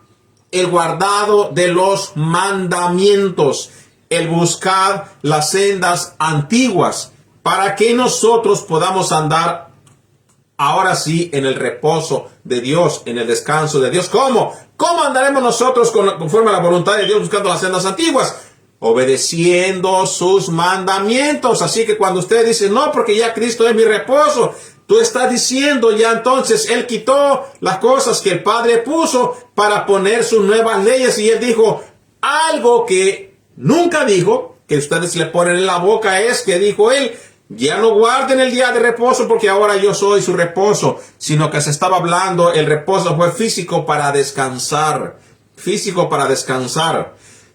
el guardado de los mandamientos, el buscar las sendas antiguas, para que nosotros podamos andar ahora sí en el reposo de Dios, en el descanso de Dios. ¿Cómo? ¿Cómo andaremos nosotros conforme a la voluntad de Dios buscando las sendas antiguas? Obedeciendo sus mandamientos. Así que cuando usted dice, no, porque ya Cristo es mi reposo, tú estás diciendo ya entonces, Él quitó las cosas que el Padre puso para poner sus nuevas leyes, y Él dijo algo que nunca dijo, que ustedes le ponen en la boca, es que dijo Él, ya no guarden el día de reposo porque ahora yo soy su reposo, sino que se estaba hablando, el reposo fue físico para descansar,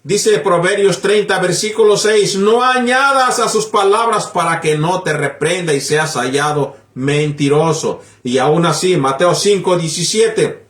Dice Proverbios 30, versículo 6, no añadas a sus palabras para que no te reprenda y seas hallado mentiroso. Y aún así, Mateo 5, 17,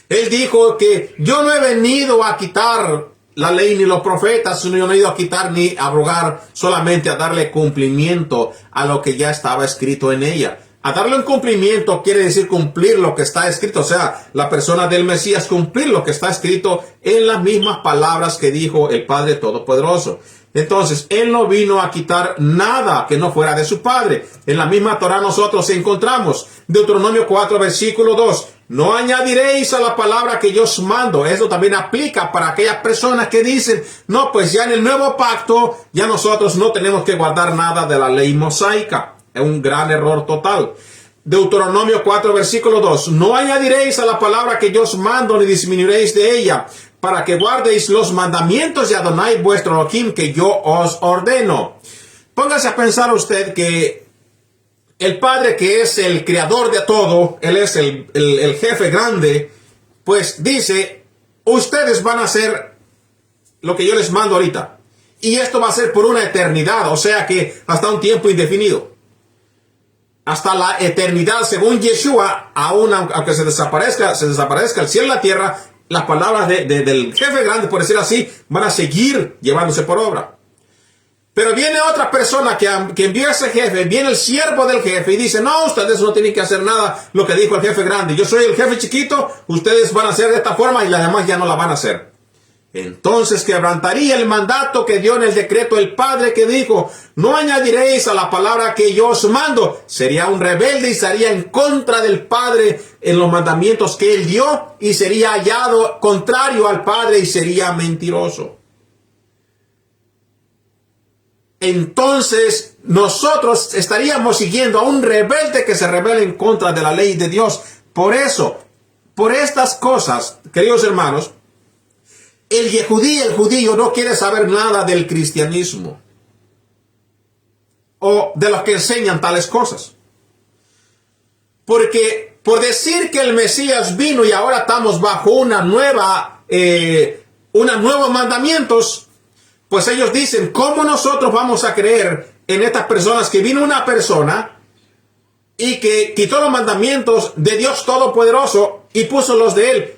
Él dijo que yo no he venido a quitar la ley ni los profetas, sino yo no he ido a quitar ni a abrogar, solamente a darle cumplimiento a lo que ya estaba escrito en ella. A darle un cumplimiento quiere decir cumplir lo que está escrito. O sea, la persona del Mesías cumplir lo que está escrito en las mismas palabras que dijo el Padre Todopoderoso. Entonces, Él no vino a quitar nada que no fuera de su Padre. En la misma Torah nosotros encontramos Deuteronomio 4, versículo 2. No añadiréis a la palabra que yo os mando. Eso también aplica para aquellas personas que dicen, no, pues ya en el nuevo pacto, ya nosotros no tenemos que guardar nada de la ley mosaica. Es un gran error total. Deuteronomio 4, versículo 2. No añadiréis a la palabra que yo os mando, ni disminuiréis de ella, para que guardéis los mandamientos de Adonai vuestro Elohim que yo os ordeno. Póngase a pensar usted que el Padre, que es el creador de todo, Él es el jefe grande, pues dice, ustedes van a hacer lo que yo les mando ahorita. Y esto va a ser por una eternidad, o sea que hasta un tiempo indefinido. Hasta la eternidad, según Yeshua, aún aunque se desaparezca el cielo y la tierra, las palabras del jefe grande, por decir así, van a seguir llevándose por obra. Pero viene otra persona que envió a ese jefe, viene el siervo del jefe y dice, no, ustedes no tienen que hacer nada lo que dijo el jefe grande. Yo soy el jefe chiquito, ustedes van a hacer de esta forma y las demás ya no la van a hacer. Entonces quebrantaría el mandato que dio en el decreto el Padre que dijo, no añadiréis a la palabra que yo os mando. Sería un rebelde y estaría en contra del Padre en los mandamientos que él dio y sería hallado contrario al Padre y sería mentiroso. Entonces nosotros estaríamos siguiendo a un rebelde que se rebela en contra de la ley de Dios. Por eso, por estas cosas, queridos hermanos, el judío no quiere saber nada del cristianismo o de los que enseñan tales cosas. Porque por decir que el Mesías vino y ahora estamos bajo unos nuevos mandamientos, pues ellos dicen, ¿cómo nosotros vamos a creer en estas personas que vino una persona y que quitó los mandamientos de Dios Todopoderoso y puso los de Él?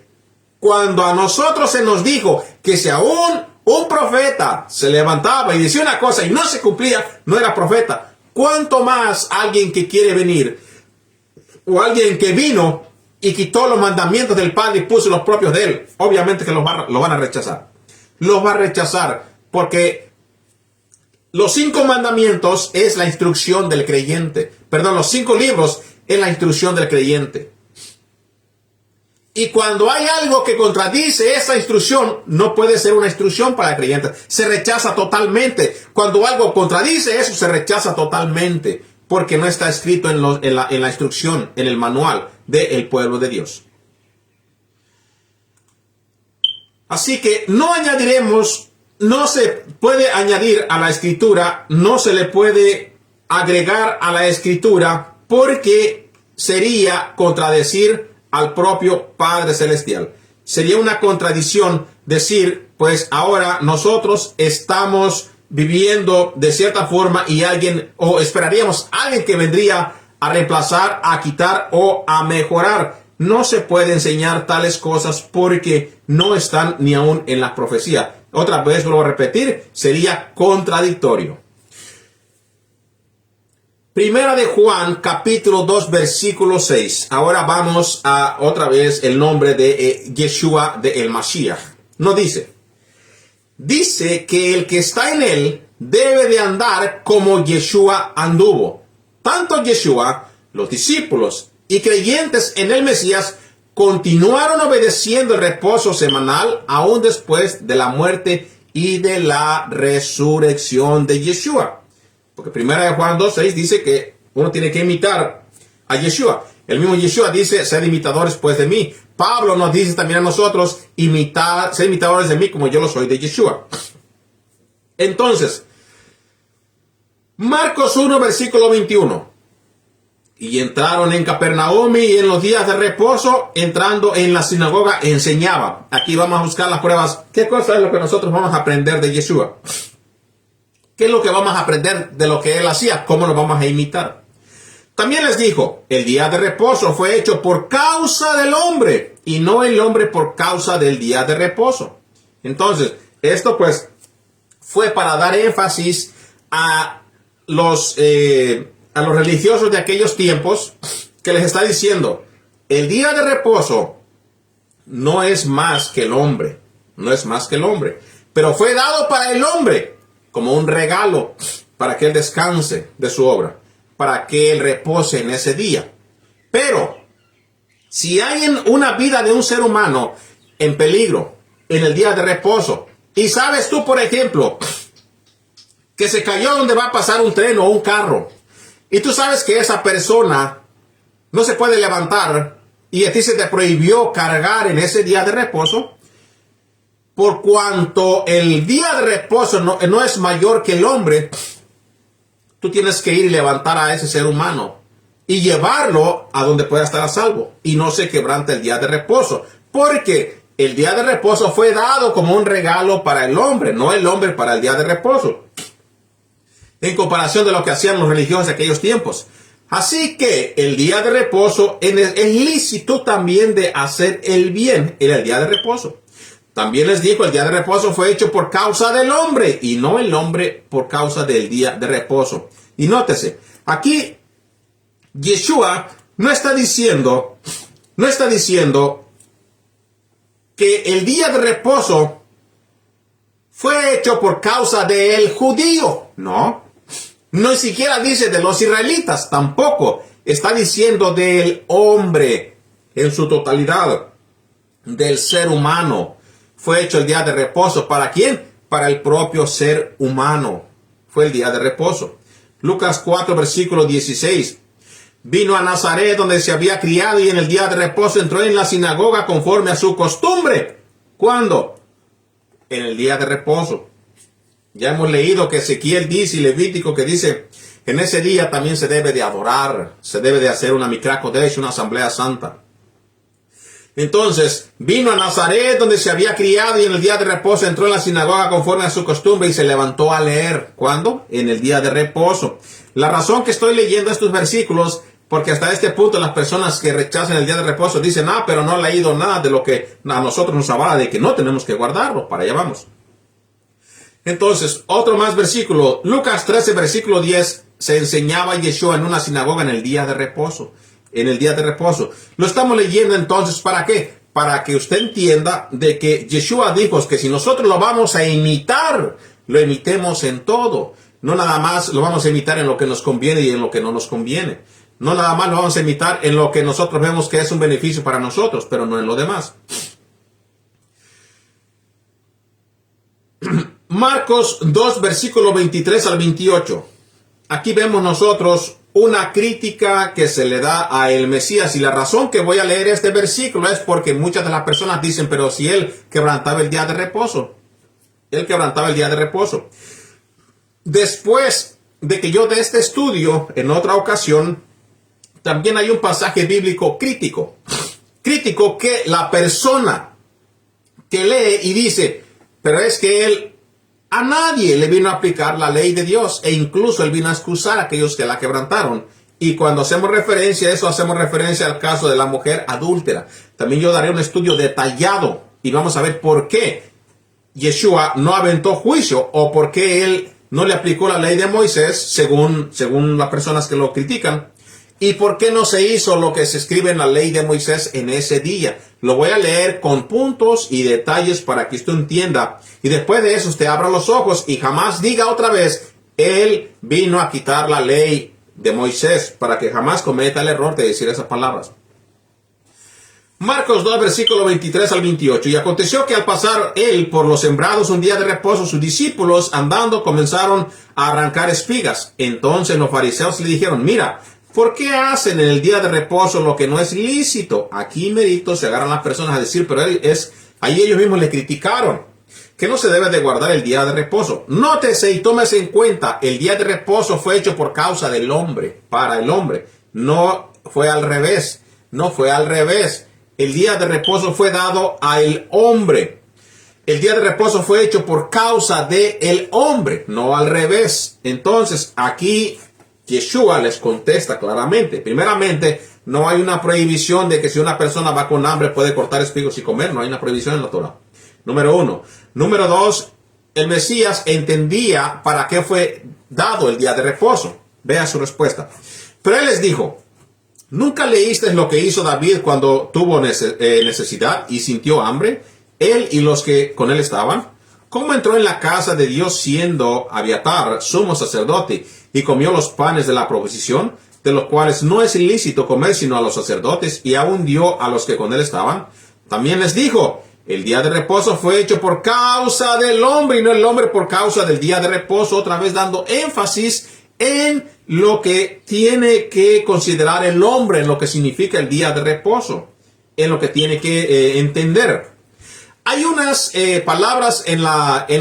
Cuando a nosotros se nos dijo que si aún un profeta se levantaba y decía una cosa y no se cumplía, no era profeta. ¿Cuánto más alguien que quiere venir o alguien que vino y quitó los mandamientos del Padre y puso los propios de Él? Obviamente que lo van a rechazar. Los va a rechazar porque los 5 mandamientos es la instrucción del creyente. Perdón, los 5 libros es la instrucción del creyente. Y cuando hay algo que contradice esa instrucción, no puede ser una instrucción para el creyente. Se rechaza totalmente. Cuando algo contradice eso, se rechaza totalmente. Porque no está escrito en la instrucción, en el manual del pueblo de Dios. Así que no añadiremos, no se puede añadir a la escritura, no se le puede agregar a la escritura, porque sería contradecir al propio Padre Celestial. Sería una contradicción decir, pues ahora nosotros estamos viviendo de cierta forma y alguien, o esperaríamos alguien que vendría a reemplazar, a quitar o a mejorar. No se puede enseñar tales cosas porque no están ni aún en la profecía. Otra vez lo voy a repetir, sería contradictorio. Primera de Juan, capítulo 2, versículo 6. Ahora vamos a otra vez el nombre de Yeshua, de el Mashiach. No dice que el que está en él debe de andar como Yeshua anduvo. Tanto Yeshua, los discípulos y creyentes en el Mesías continuaron obedeciendo el reposo semanal aún después de la muerte y de la resurrección de Yeshua. Porque primera de Juan 2:6 dice que uno tiene que imitar a Yeshua. El mismo Yeshua dice, sed imitadores pues de mí. Pablo nos dice también a nosotros, sed imitadores de mí como yo lo soy de Yeshua. Entonces, Marcos 1, versículo 21. Y entraron en Capernaum y en los días de reposo, entrando en la sinagoga, enseñaba. Aquí vamos a buscar las pruebas. ¿Qué cosa es lo que nosotros vamos a aprender de Yeshua? ¿Qué es lo que vamos a aprender de lo que él hacía? ¿Cómo lo vamos a imitar? También les dijo, el día de reposo fue hecho por causa del hombre y no el hombre por causa del día de reposo. Entonces, esto pues fue para dar énfasis a a los religiosos de aquellos tiempos que les está diciendo, el día de reposo no es más que el hombre, no es más que el hombre, pero fue dado para el hombre como un regalo para que él descanse de su obra, para que él repose en ese día. Pero si hay en una vida de un ser humano en peligro en el día de reposo, y sabes tú, por ejemplo, que se cayó donde va a pasar un tren o un carro, y tú sabes que esa persona no se puede levantar y a ti se te prohibió cargar en ese día de reposo, por cuanto el día de reposo no es mayor que el hombre, tú tienes que ir y levantar a ese ser humano y llevarlo a donde pueda estar a salvo y no se quebrante el día de reposo, porque el día de reposo fue dado como un regalo para el hombre, no el hombre para el día de reposo, en comparación de lo que hacían los religiosos de aquellos tiempos. Así que el día de reposo es lícito también de hacer el bien en el día de reposo. También les dijo, el día de reposo fue hecho por causa del hombre y no el hombre por causa del día de reposo. Y nótese, aquí Yeshua no está diciendo que el día de reposo fue hecho por causa del judío. No, no ni siquiera dice de los israelitas, tampoco. Está diciendo del hombre en su totalidad, del ser humano. Fue hecho el día de reposo. ¿Para quién? Para el propio ser humano. Fue el día de reposo. Lucas 4, versículo 16. Vino a Nazaret donde se había criado y en el día de reposo entró en la sinagoga conforme a su costumbre. ¿Cuándo? En el día de reposo. Ya hemos leído que Ezequiel dice y Levítico que dice, en ese día también se debe de adorar, se debe de hacer una Mikra Kodesh, una asamblea santa. Entonces, vino a Nazaret donde se había criado y en el día de reposo entró en la sinagoga conforme a su costumbre y se levantó a leer. ¿Cuándo? En el día de reposo. La razón que estoy leyendo estos versículos, porque hasta este punto las personas que rechazan el día de reposo dicen, pero no he leído nada de lo que a nosotros nos habla de que no tenemos que guardarlo. Para allá vamos. Entonces, otro más versículo. Lucas 13, versículo 10, se enseñaba Yeshua en una sinagoga en el día de reposo. En el día de reposo. Lo estamos leyendo entonces, ¿para qué? Para que usted entienda de que Yeshua dijo que si nosotros lo vamos a imitar, lo imitemos en todo. No nada más lo vamos a imitar en lo que nos conviene y en lo que no nos conviene. No nada más lo vamos a imitar en lo que nosotros vemos que es un beneficio para nosotros, pero no en lo demás. Marcos 2, versículo 23 al 28. Aquí vemos nosotros una crítica que se le da a el Mesías. Y la razón que voy a leer este versículo es porque muchas de las personas dicen, pero si él quebrantaba el día de reposo. Él quebrantaba el día de reposo. Después de que yo dé este estudio, en otra ocasión, también hay un pasaje bíblico crítico. Crítico que la persona que lee y dice, pero es que él a nadie le vino a aplicar la ley de Dios e incluso él vino a excusar a aquellos que la quebrantaron. Y cuando hacemos referencia a eso, hacemos referencia al caso de la mujer adúltera. También yo daré un estudio detallado y vamos a ver por qué Yeshua no aventó juicio o por qué él no le aplicó la ley de Moisés, según las personas que lo critican. ¿Y por qué no se hizo lo que se escribe en la ley de Moisés en ese día? Lo voy a leer con puntos y detalles para que usted entienda. Y después de eso usted abra los ojos y jamás diga otra vez, él vino a quitar la ley de Moisés, para que jamás cometa el error de decir esas palabras. Marcos 2, versículo 23 al 28. Y aconteció que al pasar él por los sembrados un día de reposo, sus discípulos andando comenzaron a arrancar espigas. Entonces los fariseos le dijeron, mira, ¿por qué hacen en el día de reposo lo que no es lícito? Aquí merito se agarran las personas a decir, pero ahí ellos mismos le criticaron que no se debe de guardar el día de reposo. Nótese y tómese en cuenta, el día de reposo fue hecho por causa del hombre, para el hombre. No fue al revés, no fue al revés. El día de reposo fue dado al hombre. El día de reposo fue hecho por causa del hombre, no al revés. Entonces, aquí Yeshua les contesta claramente. Primeramente, no hay una prohibición de que si una persona va con hambre puede cortar espigos y comer. No hay una prohibición en la Torah. Número 1. Número 2, el Mesías entendía para qué fue dado el día de reposo. Vea su respuesta. Pero él les dijo, ¿nunca leíste lo que hizo David cuando tuvo necesidad y sintió hambre? Él y los que con él estaban. ¿Cómo entró en la casa de Dios siendo Abiatar sumo sacerdote y comió los panes de la proposición, de los cuales no es ilícito comer sino a los sacerdotes, y aún dio a los que con él estaban? También les dijo, el día de reposo fue hecho por causa del hombre y no el hombre por causa del día de reposo, otra vez dando énfasis en lo que tiene que considerar el hombre, en lo que significa el día de reposo, en lo que tiene que entender. Hay unas palabras en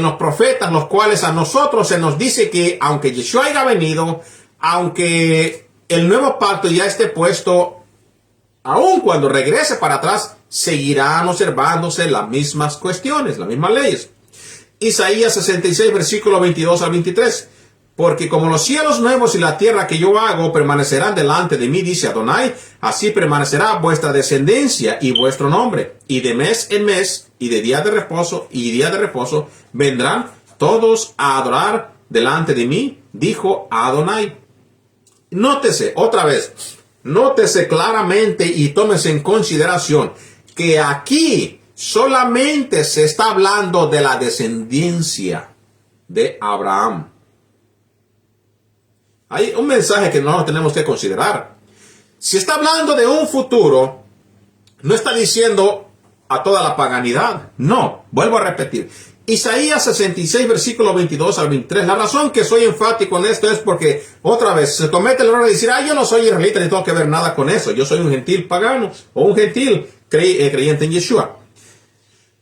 los profetas, los cuales a nosotros se nos dice que aunque Yeshua haya venido, aunque el nuevo pacto ya esté puesto, aun cuando regrese para atrás, seguirán observándose las mismas cuestiones, las mismas leyes. Isaías 66, versículo 22 al 23. Porque como los cielos nuevos y la tierra que yo hago permanecerán delante de mí, dice Adonai, así permanecerá vuestra descendencia y vuestro nombre. Y de mes en mes, y de día de reposo, y día de reposo, vendrán todos a adorar delante de mí, dijo Adonai. Nótese, otra vez, nótese claramente y tómese en consideración que aquí solamente se está hablando de la descendencia de Abraham. Hay un mensaje que no tenemos que considerar. Si está hablando de un futuro, no está diciendo a toda la paganidad. No, vuelvo a repetir. Isaías 66, versículo 22 al 23. La razón que soy enfático en esto es porque, otra vez, se comete el error de decir, yo no soy israelita ni tengo que ver nada con eso. Yo soy un gentil pagano o un gentil creyente en Yeshua.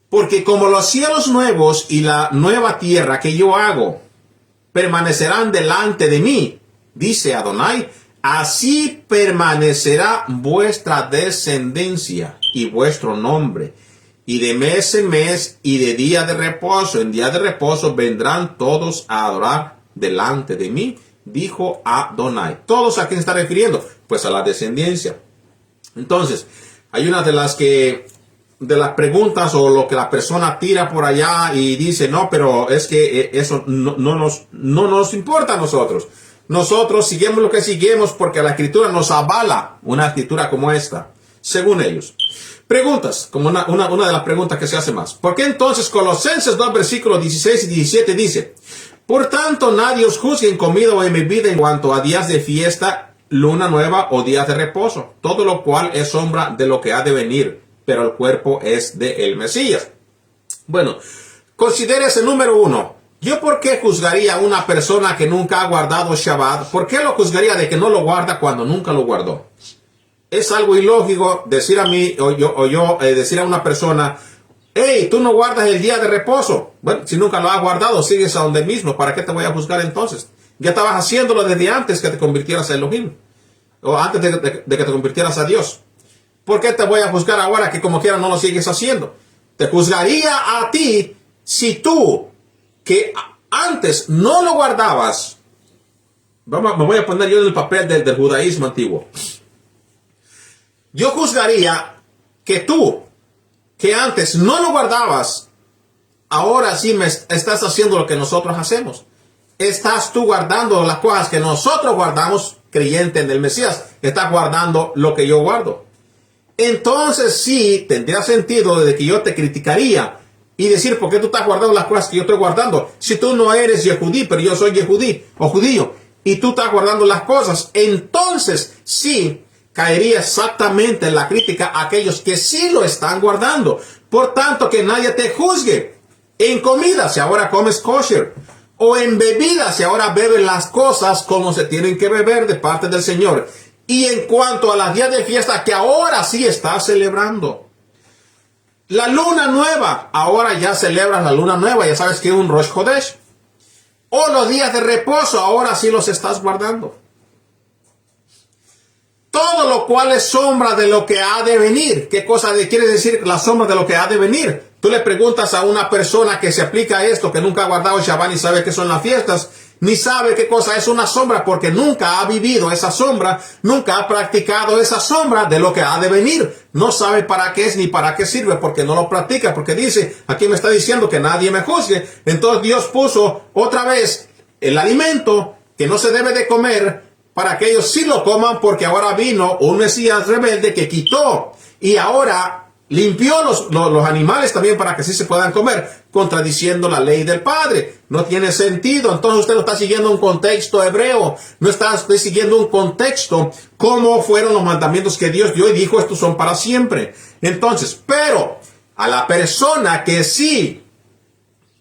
Porque como los cielos nuevos y la nueva tierra que yo hago permanecerán delante de mí, dice Adonai, así permanecerá vuestra descendencia y vuestro nombre. Y de mes en mes y de día de reposo en día de reposo vendrán todos a adorar delante de mí, dijo Adonai. ¿Todos a quién está refiriendo? Pues a la descendencia. Entonces, hay una de las preguntas o lo que la persona tira por allá y dice, no, pero es que eso no nos importa a nosotros. Nosotros seguimos lo que seguimos porque la escritura nos avala una escritura como esta, según ellos. Preguntas, como una de las preguntas que se hace más. ¿Por qué entonces Colosenses 2, versículos 16 y 17 dice, por tanto nadie os juzgue en comida o en bebida en cuanto a días de fiesta, luna nueva o días de reposo, todo lo cual es sombra de lo que ha de venir, pero el cuerpo es de el Mesías? Bueno, considérese número uno. ¿Yo por qué juzgaría a una persona que nunca ha guardado Shabbat? ¿Por qué lo juzgaría de que no lo guarda cuando nunca lo guardó? Es algo ilógico decir a mí o yo decir a una persona, hey, tú no guardas el día de reposo. Bueno, si nunca lo has guardado, sigues a donde mismo. ¿Para qué te voy a juzgar entonces? Ya estabas haciéndolo desde antes que te convirtieras a Elohim. O antes de que te convirtieras a Dios. ¿Por qué te voy a juzgar ahora que como quiera no lo sigues haciendo? Te juzgaría a ti si tú, que antes no lo guardabas. Me voy a poner yo en el papel del judaísmo antiguo. Yo juzgaría que tú, que antes no lo guardabas, ahora sí me estás haciendo lo que nosotros hacemos. Estás tú guardando las cosas que nosotros guardamos, creyente en el Mesías. Estás guardando lo que yo guardo. Entonces sí, tendría sentido de que yo te criticaría y decir, ¿por qué tú estás guardando las cosas que yo estoy guardando? Si tú no eres yehudí, pero yo soy yehudí o judío, y tú estás guardando las cosas, entonces sí caería exactamente en la crítica a aquellos que sí lo están guardando. Por tanto, que nadie te juzgue. En comida, si ahora comes kosher, o en bebida, si ahora bebes las cosas como se tienen que beber de parte del Señor. Y en cuanto a las días de fiesta que ahora sí estás celebrando. La luna nueva, ahora ya celebras la luna nueva, ya sabes que es un Rosh Chodesh. O los días de reposo, ahora sí los estás guardando. Todo lo cual es sombra de lo que ha de venir. ¿Qué cosa quiere decir la sombra de lo que ha de venir? Tú le preguntas a una persona que se aplica a esto, que nunca ha guardado Shabbat ni sabe qué son las fiestas, ni sabe qué cosa es una sombra, porque nunca ha vivido esa sombra, nunca ha practicado esa sombra de lo que ha de venir. No sabe para qué es ni para qué sirve, porque no lo practica, porque dice, aquí me está diciendo que nadie me juzgue. Entonces Dios puso otra vez el alimento que no se debe de comer para que ellos sí lo coman, porque ahora vino un Mesías rebelde que quitó y ahora limpió los animales también para que sí se puedan comer, contradiciendo la ley del Padre. No tiene sentido. Entonces usted no está siguiendo un contexto hebreo, no está usted siguiendo un contexto cómo fueron los mandamientos que Dios dio y dijo, estos son para siempre. Entonces, pero a la persona que sí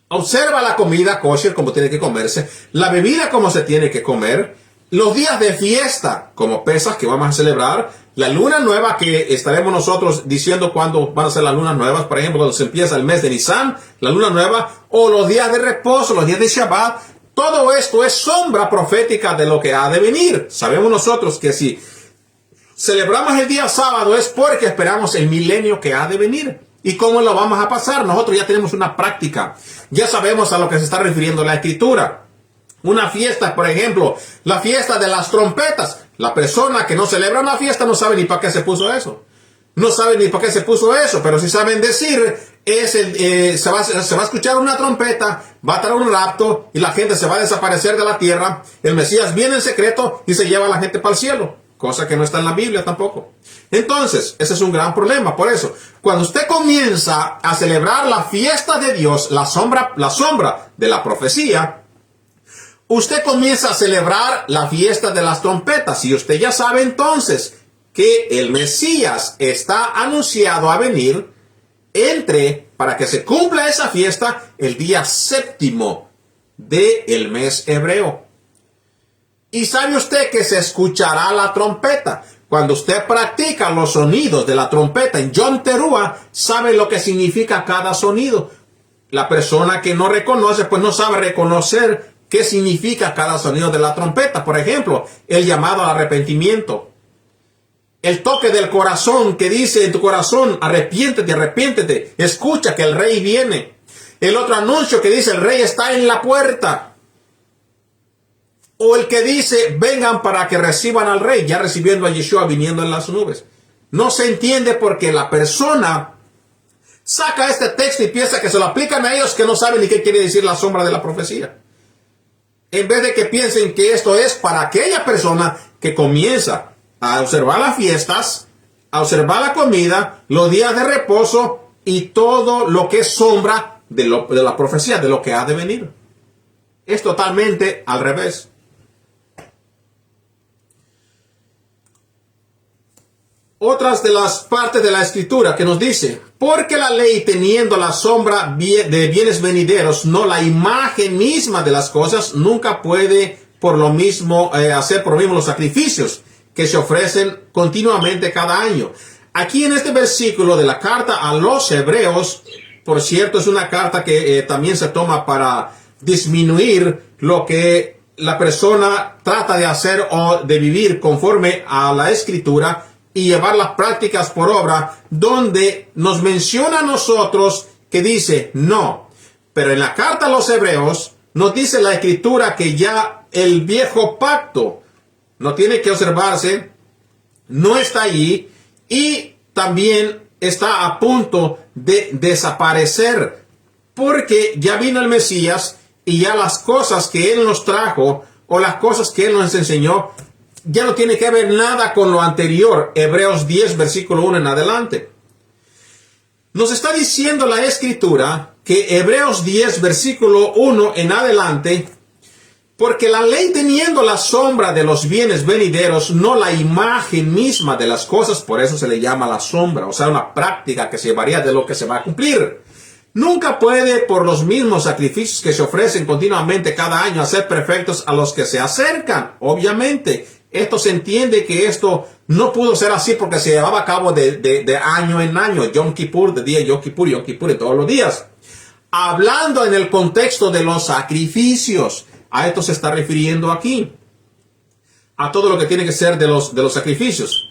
observa la comida kosher como tiene que comerse, la bebida como se tiene que comer, los días de fiesta como Pesaj que vamos a celebrar, la luna nueva que estaremos nosotros diciendo cuándo van a ser las lunas nuevas, por ejemplo, cuando se empieza el mes de Nisan, la luna nueva, o los días de reposo, los días de Shabbat, todo esto es sombra profética de lo que ha de venir. Sabemos nosotros que si celebramos el día sábado es porque esperamos el milenio que ha de venir. ¿Y cómo lo vamos a pasar? Nosotros ya tenemos una práctica, ya sabemos a lo que se está refiriendo la Escritura. Una fiesta, por ejemplo, la fiesta de las trompetas. La persona que no celebra una fiesta no sabe ni para qué se puso eso. No sabe ni para qué se puso eso, pero si saben decir, se va a escuchar una trompeta, va a traer un rapto y la gente se va a desaparecer de la tierra. El Mesías viene en secreto y se lleva a la gente para el cielo, cosa que no está en la Biblia tampoco. Entonces, ese es un gran problema. Por eso, cuando usted comienza a celebrar la fiesta de Dios, la sombra de la profecía, usted comienza a celebrar la fiesta de las trompetas y usted ya sabe entonces que el Mesías está anunciado a venir para que se cumpla esa fiesta el día séptimo del mes hebreo. Y sabe usted que se escuchará la trompeta. Cuando usted practica los sonidos de la trompeta en Yom Teruah, sabe lo que significa cada sonido. La persona que no reconoce, pues no sabe reconocer qué significa cada sonido de la trompeta. Por ejemplo, el llamado al arrepentimiento. El toque del corazón que dice en tu corazón, arrepiéntete, arrepiéntete. Escucha que el rey viene. El otro anuncio que dice, el rey está en la puerta. O el que dice, vengan para que reciban al rey, ya recibiendo a Yeshua viniendo en las nubes. No se entiende porque la persona saca este texto y piensa que se lo aplican a ellos que no saben ni qué quiere decir la sombra de la profecía. En vez de que piensen que esto es para aquella persona que comienza a observar las fiestas, a observar la comida, los días de reposo y todo lo que es sombra de la profecía, de lo que ha de venir. Es totalmente al revés. Otras de las partes de la Escritura que nos dice, porque la ley teniendo la sombra de bienes venideros, no la imagen misma de las cosas, nunca puede por lo mismo hacer por lo mismo los sacrificios que se ofrecen continuamente cada año. Aquí en este versículo de la carta a los hebreos, por cierto, es una carta que también se toma para disminuir lo que la persona trata de hacer o de vivir conforme a la Escritura y llevar las prácticas por obra, donde nos menciona a nosotros que dice no. Pero en la carta a los hebreos nos dice la Escritura que ya el viejo pacto no tiene que observarse, no está allí y también está a punto de desaparecer, porque ya vino el Mesías y ya las cosas que Él nos trajo o las cosas que Él nos enseñó ya no tiene que ver nada con lo anterior. Hebreos 10, versículo 1 en adelante. Nos está diciendo la Escritura que Hebreos 10, versículo 1 en adelante, porque la ley teniendo la sombra de los bienes venideros, no la imagen misma de las cosas, por eso se le llama la sombra, o sea, una práctica que se varía de lo que se va a cumplir. Nunca puede, por los mismos sacrificios que se ofrecen continuamente cada año, hacer perfectos a los que se acercan. Obviamente, esto se entiende que esto no pudo ser así porque se llevaba a cabo de año en año, Yom Kippur, de día Yom Kippur y todos los días. Hablando en el contexto de los sacrificios, a esto se está refiriendo aquí, a todo lo que tiene que ser de los sacrificios.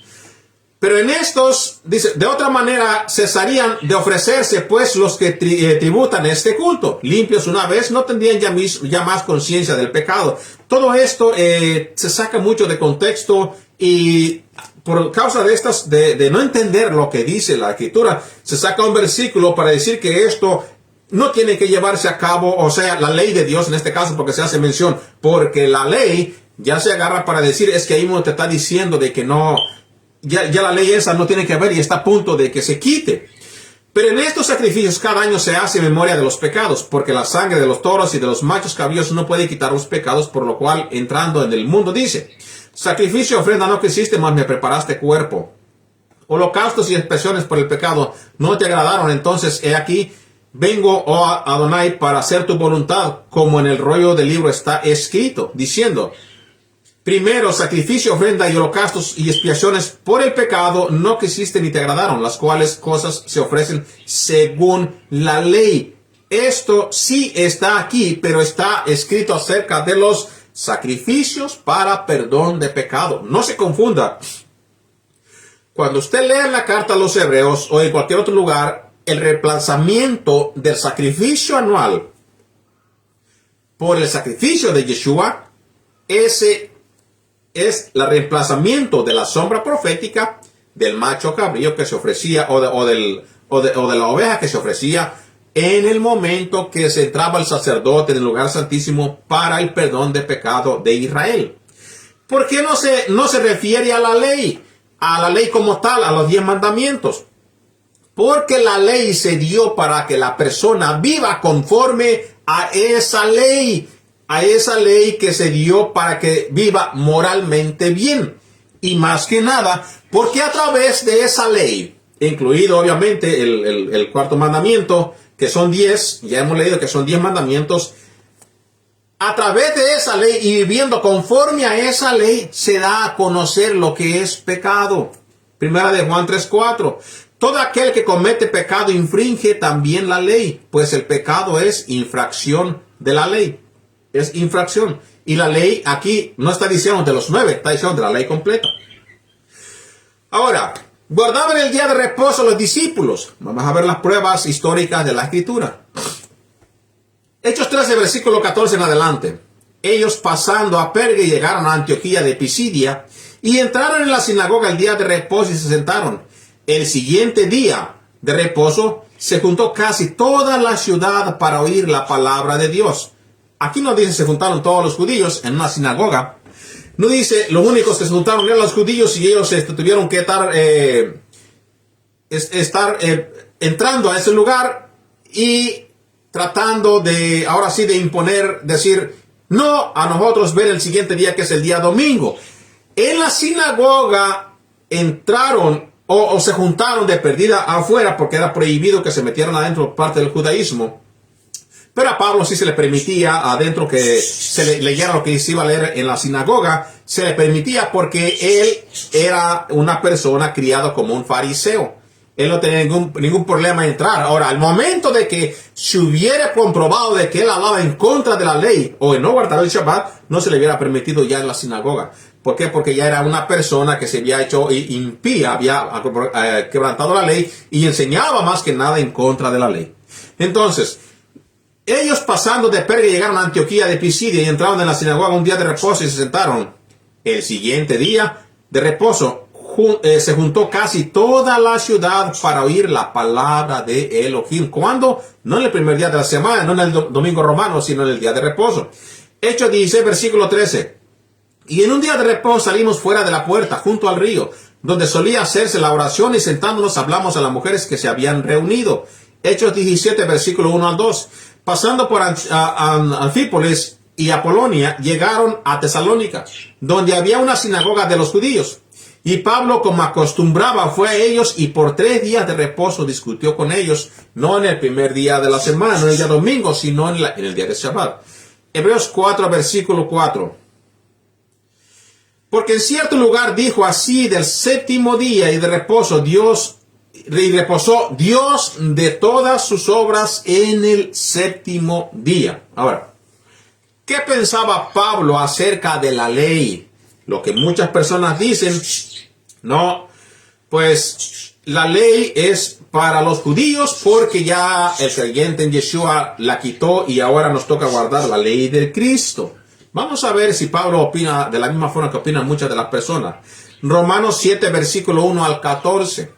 Pero en estos, dice, de otra manera cesarían de ofrecerse, pues los que tributan este culto, limpios una vez, no tendrían ya más conciencia del pecado. Todo esto se saca mucho de contexto y por causa de no entender lo que dice la Escritura, se saca un versículo para decir que esto no tiene que llevarse a cabo, o sea, la ley de Dios en este caso, porque se hace mención, porque la ley ya se agarra para decir, es que ahí uno te está diciendo de que no, ya la ley esa no tiene que ver y está a punto de que se quite. Pero en estos sacrificios cada año se hace memoria de los pecados, porque la sangre de los toros y de los machos cabríos no puede quitar los pecados, por lo cual, entrando en el mundo, dice, sacrificio, ofrenda no quisiste, mas me preparaste cuerpo. Holocaustos y expiaciones por el pecado no te agradaron, entonces he aquí, vengo, oh Adonai, para hacer tu voluntad, como en el rollo del libro está escrito, diciendo, primero, sacrificio, ofrenda y holocaustos y expiaciones por el pecado no quisiste ni te agradaron, las cuales cosas se ofrecen según la ley. Esto sí está aquí, pero está escrito acerca de los sacrificios para perdón de pecado. No se confunda. Cuando usted lee la carta a los hebreos o en cualquier otro lugar, el reemplazamiento del sacrificio anual por el sacrificio de Yeshua, ese es el reemplazamiento de la sombra profética del macho cabrío que se ofrecía o de la oveja que se ofrecía en el momento que se entraba el sacerdote en el lugar santísimo para el perdón de pecado de Israel. ¿Por qué no se refiere a la ley como tal, a los 10 mandamientos? Porque la ley se dio para que la persona viva conforme a esa ley que se dio para que viva moralmente bien. Y más que nada, porque a través de esa ley, incluido obviamente el cuarto mandamiento, que son 10, ya hemos leído que son 10 mandamientos, a través de esa ley y viviendo conforme a esa ley, se da a conocer lo que es pecado. Primera de Juan 3:4. Todo aquel que comete pecado infringe también la ley, pues el pecado es infracción de la ley. Es infracción. Y la ley aquí no está diciendo de los 9, está diciendo de la ley completa. Ahora, guardaban el día de reposo los discípulos. Vamos a ver las pruebas históricas de la escritura. Hechos 13, versículo 14 en adelante. Ellos pasando a Perge llegaron a Antioquía de Pisidia y entraron en la sinagoga el día de reposo y se sentaron. El siguiente día de reposo se juntó casi toda la ciudad para oír la palabra de Dios. Aquí no dice se juntaron todos los judíos en una sinagoga. No dice los únicos que se juntaron eran los judíos y ellos tuvieron que estar entrando a ese lugar y tratando de, ahora sí, de imponer, decir, no a nosotros ver el siguiente día que es el día domingo. En la sinagoga entraron o se juntaron de perdida afuera porque era prohibido que se metieran adentro por parte del judaísmo. Pero a Pablo sí se le permitía adentro que se le leyera lo que se iba a leer en la sinagoga. Se le permitía porque él era una persona criada como un fariseo. Él no tenía ningún problema en entrar. Ahora, al momento de que se hubiera comprobado de que él hablaba en contra de la ley o en no guardar el Shabbat, no se le hubiera permitido ya en la sinagoga. ¿Por qué? Porque ya era una persona que se había hecho impía, había quebrantado la ley y enseñaba más que nada en contra de la ley. Entonces, ellos pasando de Perge llegaron a Antioquía de Pisidia y entraron en la sinagoga un día de reposo y se sentaron. El siguiente día de reposo se juntó casi toda la ciudad para oír la palabra de Elohim. ¿Cuándo? No en el primer día de la semana, no en el domingo romano, sino en el día de reposo. Hechos 16, versículo 13. Y en un día de reposo salimos fuera de la puerta, junto al río, donde solía hacerse la oración, y sentándonos hablamos a las mujeres que se habían reunido. Hechos 17, versículo 1 al 2. Pasando por Anfípolis y Apolonia, llegaron a Tesalónica, donde había una sinagoga de los judíos. Y Pablo, como acostumbraba, fue a ellos y por 3 días de reposo discutió con ellos, no en el primer día de la semana, no en el día domingo, sino en el día de Shabbat. Hebreos 4, versículo 4. Porque en cierto lugar dijo así del séptimo día y de reposo reposó Dios de todas sus obras en el séptimo día. Ahora, ¿qué pensaba Pablo acerca de la ley? Lo que muchas personas dicen, no, pues la ley es para los judíos porque ya el creyente en Yeshua la quitó y ahora nos toca guardar la ley de Cristo. Vamos a ver si Pablo opina de la misma forma que opinan muchas de las personas. Romanos 7, versículo 1 al 14.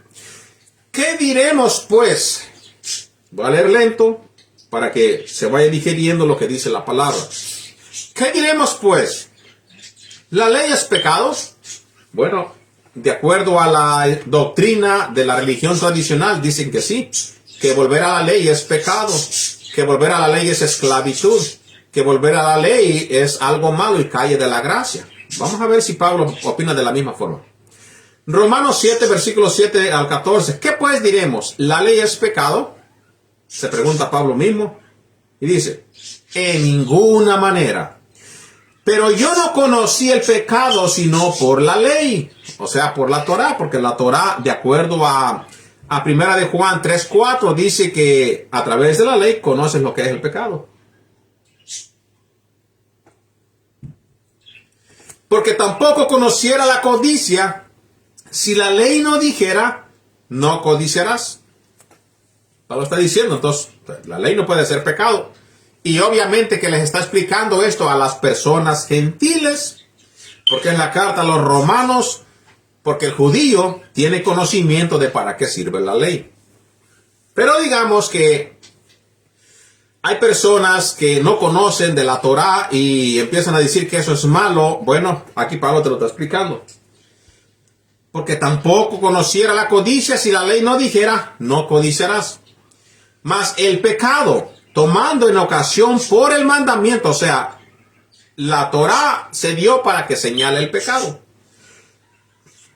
¿Qué diremos pues? Voy a leer lento para que se vaya digeriendo lo que dice la palabra. ¿Qué diremos pues? ¿La ley es pecado? Bueno, de acuerdo a la doctrina de la religión tradicional, dicen que sí, que volver a la ley es pecado, que volver a la ley es esclavitud, que volver a la ley es algo malo y cae de la gracia. Vamos a ver si Pablo opina de la misma forma. Romanos 7, versículos 7 al 14. ¿Qué pues diremos? ¿La ley es pecado? Se pregunta Pablo mismo. Y dice, en ninguna manera. Pero yo no conocí el pecado sino por la ley. O sea, por la Torá. Porque la Torá, de acuerdo a Primera de Juan 3:4, dice que a través de la ley conoces lo que es el pecado. Porque tampoco conociera la codicia si la ley no dijera, no codiciarás. Pablo está diciendo, entonces, la ley no puede ser pecado. Y obviamente que les está explicando esto a las personas gentiles, porque en la carta a los romanos, porque el judío tiene conocimiento de para qué sirve la ley. Pero digamos que hay personas que no conocen de la Torá y empiezan a decir que eso es malo. Bueno, aquí Pablo te lo está explicando. Porque tampoco conociera la codicia si la ley no dijera, no codiciarás. Mas el pecado, tomando en ocasión por el mandamiento, o sea, la Torá se dio para que señale el pecado.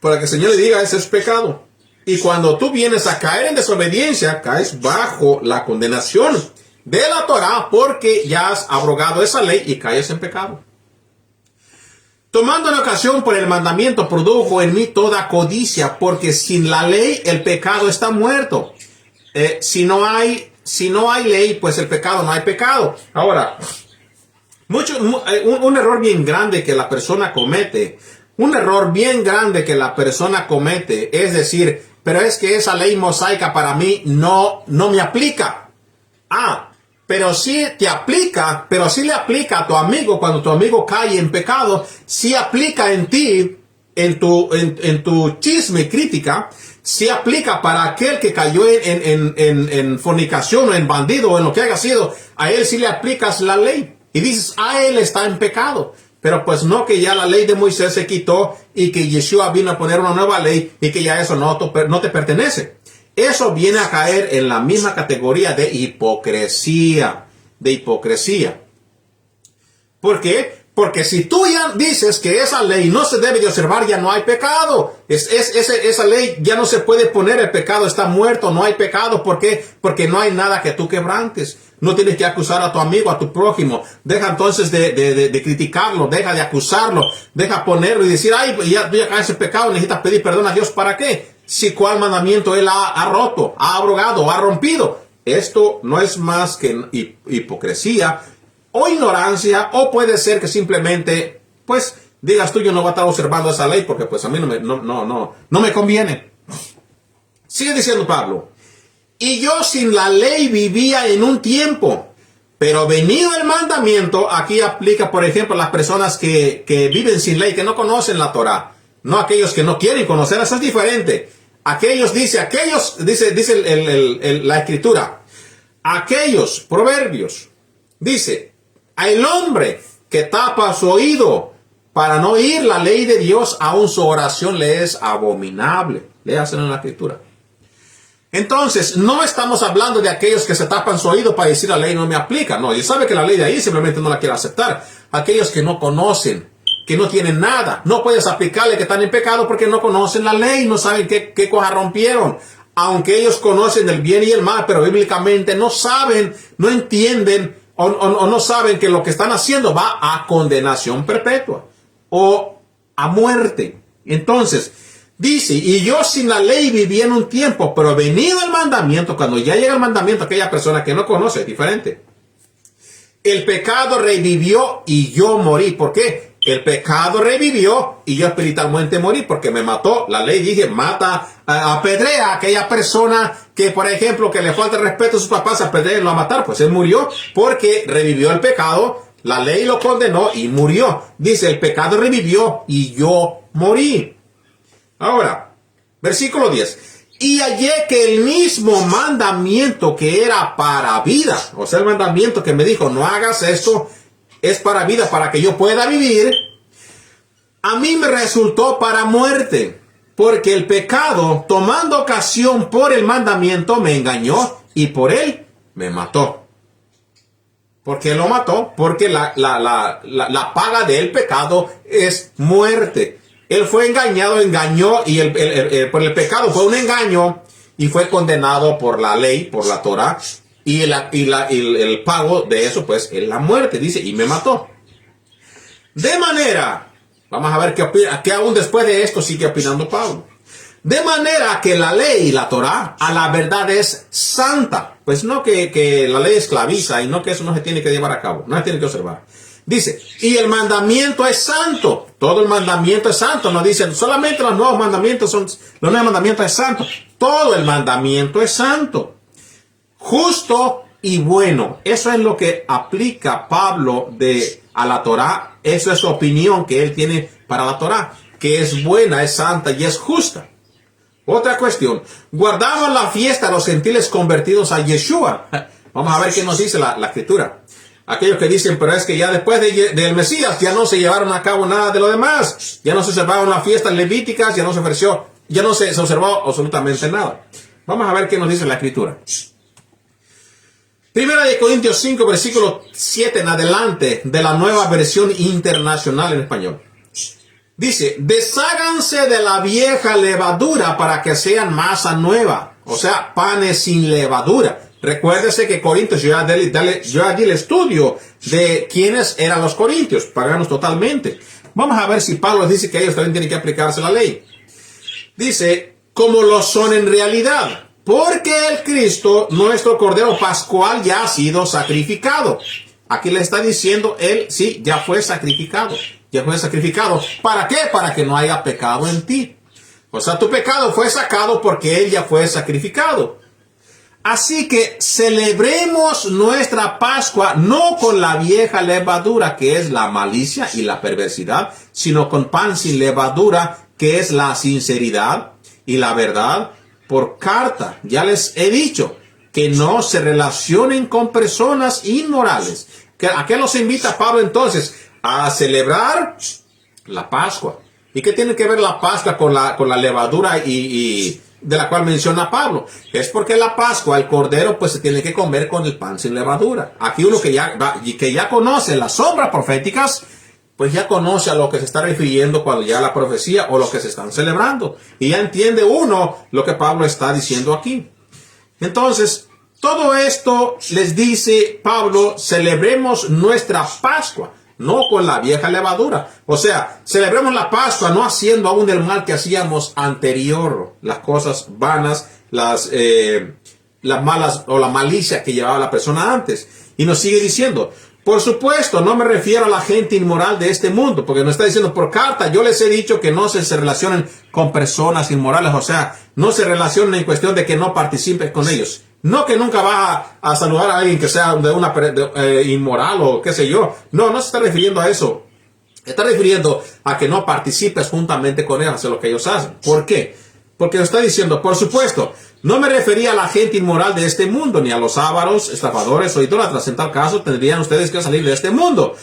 Para que señale y diga, ese es pecado. Y cuando tú vienes a caer en desobediencia, caes bajo la condenación de la Torá porque ya has abrogado esa ley y caes en pecado. Tomando en ocasión por el mandamiento, produjo en mí toda codicia, porque sin la ley el pecado está muerto. Si no hay ley, pues el pecado no hay pecado. Ahora, un error bien grande que la persona comete, es decir, pero es que esa ley mosaica para mí no me aplica. Pero sí te aplica, pero sí le aplica a tu amigo cuando tu amigo cae en pecado, sí aplica en ti, en tu chisme y crítica, sí aplica para aquel que cayó en fornicación o en bandido o en lo que haya sido, a él sí le aplicas la ley y dices, él está en pecado. Pero pues no, que ya la ley de Moisés se quitó y que Yeshua vino a poner una nueva ley y que ya eso no te pertenece. Eso viene a caer en la misma categoría de hipocresía. ¿Por qué? Porque si tú ya dices que esa ley no se debe de observar, ya no hay pecado. Esa ley ya no se puede poner, el pecado está muerto, no hay pecado. ¿Por qué? Porque no hay nada que tú quebrantes. No tienes que acusar a tu amigo, a tu prójimo. Deja entonces de criticarlo, deja de acusarlo, deja ponerlo y decir, tú ya caes en pecado, necesitas pedir perdón a Dios. ¿Para qué? Si cuál mandamiento él ha roto, ha abrogado, ha rompido. Esto no es más que hipocresía o ignorancia, o puede ser que simplemente, pues, digas tú, yo no voy a estar observando esa ley porque pues a mí no me conviene. Sigue diciendo Pablo, y yo sin la ley vivía en un tiempo, pero venido el mandamiento, aquí aplica, por ejemplo, a las personas que viven sin ley, que no conocen la Torá, no aquellos que no quieren conocer, eso es diferente. Dice la escritura, aquellos proverbios, dice, el hombre que tapa su oído para no oír la ley de Dios, aún su oración le es abominable. Léaselo en la escritura. Entonces, no estamos hablando de aquellos que se tapan su oído para decir la ley no me aplica. No, y sabe que la ley de ahí simplemente no la quiere aceptar. Aquellos que no conocen, que no tienen nada, no puedes aplicarle que están en pecado porque no conocen la ley, no saben qué cosas rompieron. Aunque ellos conocen el bien y el mal, pero bíblicamente no saben, no entienden o no saben que lo que están haciendo va a condenación perpetua o a muerte. Entonces, dice, y yo sin la ley viví en un tiempo, pero venido el mandamiento, cuando ya llega el mandamiento, aquella persona que no conoce, es diferente. El pecado revivió y yo morí. ¿Por qué? El pecado revivió y yo espiritualmente morí porque me mató. La ley dije, apedrea a aquella persona que, por ejemplo, que le falta respeto a sus papás, apedrea y lo va a matar. Pues él murió porque revivió el pecado. La ley lo condenó y murió. Dice, el pecado revivió y yo morí. Ahora, versículo 10. Y hallé que el mismo mandamiento que era para vida, o sea, el mandamiento que me dijo, no hagas esto, es para vida, para que yo pueda vivir, a mí me resultó para muerte, porque el pecado, tomando ocasión por el mandamiento, me engañó y por él me mató. ¿Por qué lo mató? Porque la paga del pecado es muerte. Él fue engañado, engañó, y por el pecado fue un engaño y fue condenado por la ley, por la Torah, y el pago de eso pues es la muerte, dice, y me mató. De manera, vamos a ver qué aún después de esto sigue opinando Pablo. De manera que la ley, la Torah, a la verdad es santa. Pues no que la ley esclaviza y no que eso no se tiene que llevar a cabo, no se tiene que observar. Dice, y el mandamiento es santo. Todo el mandamiento es santo. No dicen solamente los nuevos mandamientos es santo. Todo el mandamiento es santo. Justo y bueno. Eso es lo que aplica Pablo a la Torah. Eso es su opinión que él tiene para la Torah, que es buena, es santa y es justa. Otra cuestión, guardamos la fiesta de los gentiles convertidos a Yeshua. Vamos a ver qué nos dice la escritura. Aquellos que dicen, pero es que ya después del Mesías ya no se llevaron a cabo nada de lo demás. Ya no se observaron las fiestas levíticas, ya no se observó absolutamente nada. Vamos a ver qué nos dice la escritura. Primera de Corintios 5, versículo 7 en adelante, de la Nueva Versión Internacional en español. Dice, desháganse de la vieja levadura para que sean masa nueva. O sea, panes sin levadura. Recuérdese que Corintios, yo allí el estudio de quiénes eran los corintios, paganos totalmente. Vamos a ver si Pablo dice que ellos también tienen que aplicarse la ley. Dice, como lo son en realidad, porque el Cristo, nuestro Cordero Pascual, ya ha sido sacrificado. Aquí le está diciendo él, sí, ya fue sacrificado. Ya fue sacrificado. ¿Para qué? Para que no haya pecado en ti. O sea, tu pecado fue sacado porque él ya fue sacrificado. Así que celebremos nuestra Pascua no con la vieja levadura, que es la malicia y la perversidad, sino con pan sin levadura, que es la sinceridad y la verdad. Por carta, ya les he dicho que no se relacionen con personas inmorales. ¿A qué los invita Pablo entonces? A celebrar la Pascua. ¿Y qué tiene que ver la Pascua con la levadura y de la cual menciona Pablo? Es porque la Pascua, el cordero, pues se tiene que comer con el pan sin levadura. Aquí uno que ya conoce las sombras proféticas, pues ya conoce a lo que se está refiriendo cuando ya la profecía o lo que se están celebrando. Y ya entiende uno lo que Pablo está diciendo aquí. Entonces, todo esto les dice Pablo, celebremos nuestra Pascua, no con la vieja levadura. O sea, celebremos la Pascua no haciendo aún el mal que hacíamos anterior, las cosas vanas, las malas o la malicia que llevaba la persona antes. Y nos sigue diciendo, por supuesto, no me refiero a la gente inmoral de este mundo, porque nos está diciendo por carta, yo les he dicho que no se relacionen con personas inmorales, o sea, no se relacionen en cuestión de que no participes con ellos. No que nunca vas a saludar a alguien que sea de una inmoral o qué sé yo. No se está refiriendo a eso. Está refiriendo a que no participes juntamente con ellos en lo que ellos hacen. ¿Por qué? Porque nos está diciendo, por supuesto, no me refería a la gente inmoral de este mundo, ni a los ávaros, estafadores o idólatras. En tal caso, tendrían ustedes que salir de este mundo.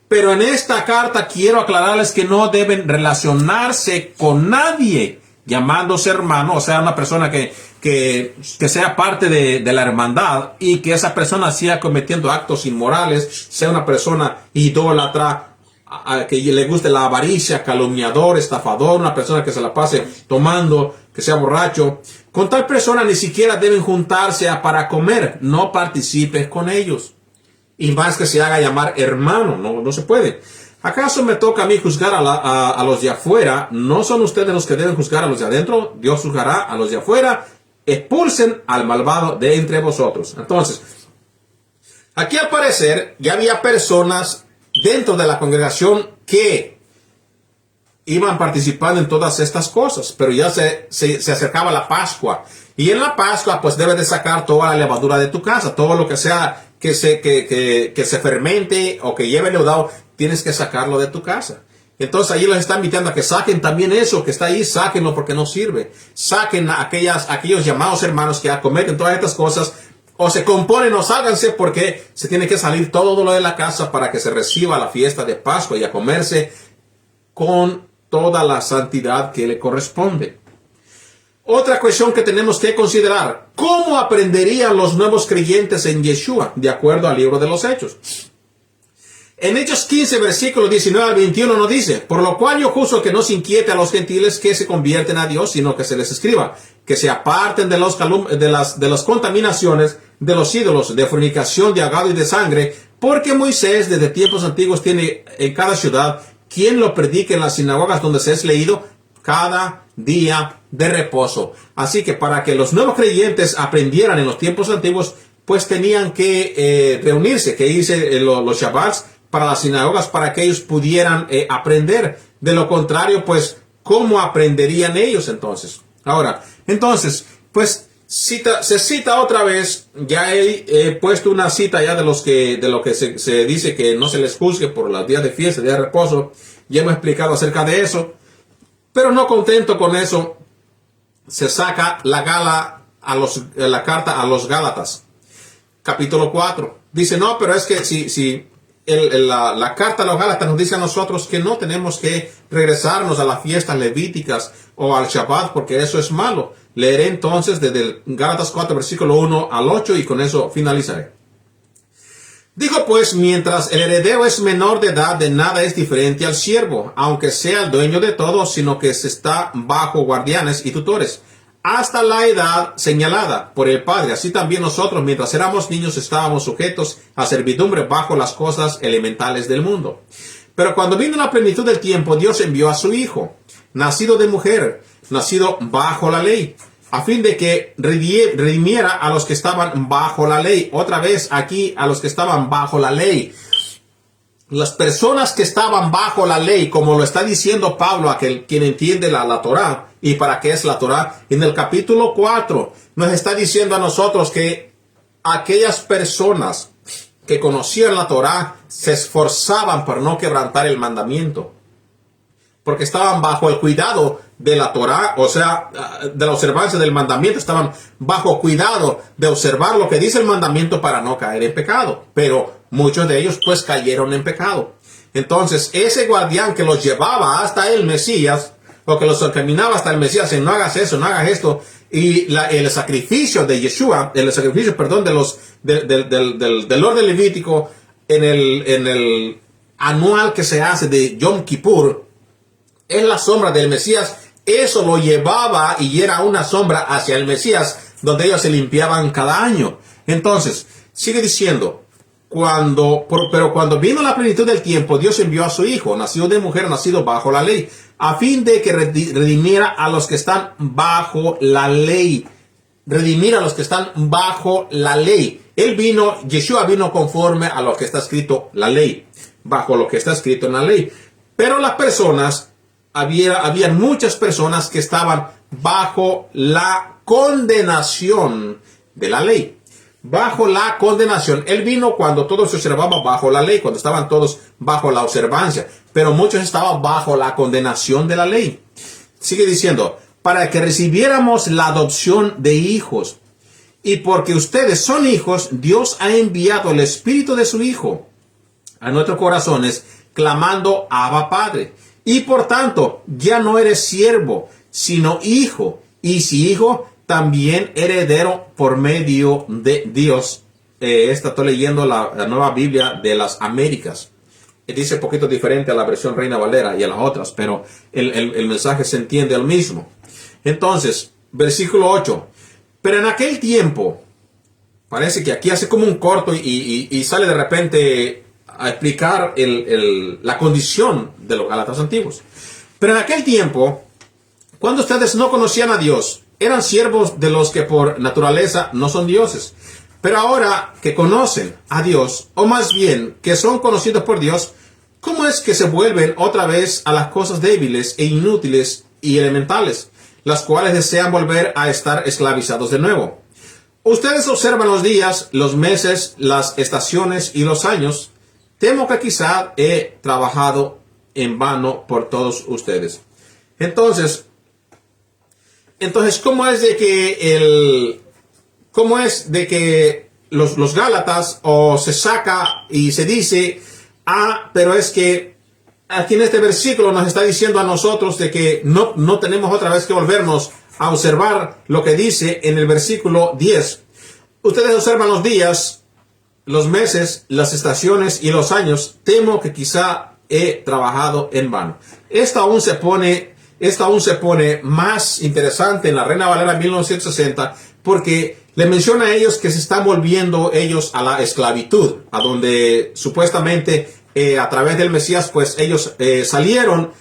Pero en esta carta quiero aclararles que no deben relacionarse con nadie llamándose hermano, o sea, una persona que sea parte de la hermandad y que esa persona siga cometiendo actos inmorales, sea una persona idólatra, que le guste la avaricia, calumniador, estafador, una persona que se la pase tomando, que sea borracho. Con tal persona ni siquiera deben juntarse para comer, no participes con ellos. Y más que se haga llamar hermano, no se puede. ¿Acaso me toca a mí juzgar a los de afuera? ¿No son ustedes los que deben juzgar a los de adentro? Dios juzgará a los de afuera. Expulsen al malvado de entre vosotros. Entonces, aquí al parecer ya había personas dentro de la congregación que iban participando en todas estas cosas, pero ya se acercaba la Pascua. Y en la Pascua, pues debes de sacar toda la levadura de tu casa, todo lo que sea que se fermente o que lleve leudado, tienes que sacarlo de tu casa. Entonces allí los está invitando a que saquen también eso que está ahí, sáquenlo porque no sirve. Saquen a aquellos llamados hermanos que cometen todas estas cosas, o se componen o sálganse, porque se tiene que salir todo lo de la casa para que se reciba la fiesta de Pascua y a comerse con toda la santidad que le corresponde. Otra cuestión que tenemos que considerar: ¿cómo aprenderían los nuevos creyentes en Yeshua? De acuerdo al libro de los Hechos. En Hechos 15, versículos 19 al 21 nos dice: por lo cual yo juzgo que no se inquiete a los gentiles que se convierten a Dios, sino que se les escriba, que se aparten de las contaminaciones, de los ídolos, de fornicación, de agado y de sangre, porque Moisés desde tiempos antiguos tiene en cada ciudad quien lo predique en las sinagogas donde se es leído cada día de reposo. Así que para que los nuevos creyentes aprendieran en los tiempos antiguos, pues tenían que reunirse, que irse los Shabbats para las sinagogas para que ellos pudieran aprender. De lo contrario, pues, ¿cómo aprenderían ellos entonces? Ahora, entonces, pues, se cita otra vez. Ya he puesto una cita ya de lo que se dice que no se les juzgue por los días de fiesta, días de reposo. Ya hemos explicado acerca de eso. Pero no contento con eso, se saca la carta a los Gálatas, capítulo 4. Dice, no, pero es que si la carta a los Gálatas nos dice a nosotros que no tenemos que regresarnos a las fiestas levíticas o al Shabbat, porque eso es malo. Leeré entonces desde el Gálatas 4, versículo 1 al 8, y con eso finalizaré. Dijo pues, mientras el heredero es menor de edad, de nada es diferente al siervo, aunque sea el dueño de todo, sino que se está bajo guardianes y tutores, hasta la edad señalada por el Padre. Así también nosotros, mientras éramos niños, estábamos sujetos a servidumbre bajo las cosas elementales del mundo. Pero cuando vino la plenitud del tiempo, Dios envió a su Hijo, nacido de mujer, nacido bajo la ley, a fin de que redimiera a los que estaban bajo la ley. Otra vez aquí, a los que estaban bajo la ley. Las personas que estaban bajo la ley, como lo está diciendo Pablo, a quien entiende la Torá, y para qué es la Torá, en el capítulo 4, nos está diciendo a nosotros que aquellas personas que conocían la Torá se esforzaban por no quebrantar el mandamiento, porque estaban bajo el cuidado de la Torá, o sea, de la observancia del mandamiento. Estaban bajo cuidado de observar lo que dice el mandamiento para no caer en pecado. Pero muchos de ellos pues cayeron en pecado. Entonces, ese guardián que los llevaba hasta el Mesías, o que los encaminaba hasta el Mesías, en no hagas eso, no hagas esto, y el sacrificio de Yeshua, del orden levítico, en el anual que se hace de Yom Kippur, es la sombra del Mesías. Eso lo llevaba y era una sombra hacia el Mesías, donde ellos se limpiaban cada año. Entonces, sigue diciendo, pero cuando vino la plenitud del tiempo, Dios envió a su Hijo, nacido de mujer, nacido bajo la ley, a fin de que redimiera a los que están bajo la ley. Redimir a los que están bajo la ley. Yeshua vino conforme a lo que está escrito la ley, bajo lo que está escrito en la ley. Pero las personas, había muchas personas que estaban bajo la condenación de la ley. Bajo la condenación. Él vino cuando todos se observaban bajo la ley, cuando estaban todos bajo la observancia. Pero muchos estaban bajo la condenación de la ley. Sigue diciendo, para que recibiéramos la adopción de hijos. Y porque ustedes son hijos, Dios ha enviado el Espíritu de su Hijo a nuestros corazones, clamando, Abba Padre. Y por tanto, ya no eres siervo, sino hijo. Y si hijo, también heredero por medio de Dios. Estoy leyendo la Nueva Biblia de las Américas. Dice un poquito diferente a la versión Reina Valera y a las otras, pero el mensaje se entiende el mismo. Entonces, versículo 8. Pero en aquel tiempo, parece que aquí hace como un corto y sale de repente a explicar la condición de los Gálatas antiguos. Pero en aquel tiempo, cuando ustedes no conocían a Dios, eran siervos de los que por naturaleza no son dioses. Pero ahora que conocen a Dios, o más bien que son conocidos por Dios, ¿cómo es que se vuelven otra vez a las cosas débiles e inútiles y elementales, las cuales desean volver a estar esclavizados de nuevo? Ustedes observan los días, los meses, las estaciones y los años. Temo que quizá he trabajado en vano por todos ustedes. Entonces, ¿cómo es de que los Gálatas, o se saca y se dice, pero es que aquí en este versículo nos está diciendo a nosotros de que no tenemos otra vez que volvernos a observar lo que dice en el versículo 10. Ustedes observan los días, los meses, las estaciones y los años. Temo que quizá he trabajado en vano. Esta aún se pone más interesante en la Reina Valera 1960 porque le menciona a ellos que se están volviendo ellos a la esclavitud, a donde supuestamente a través del Mesías pues ellos salieron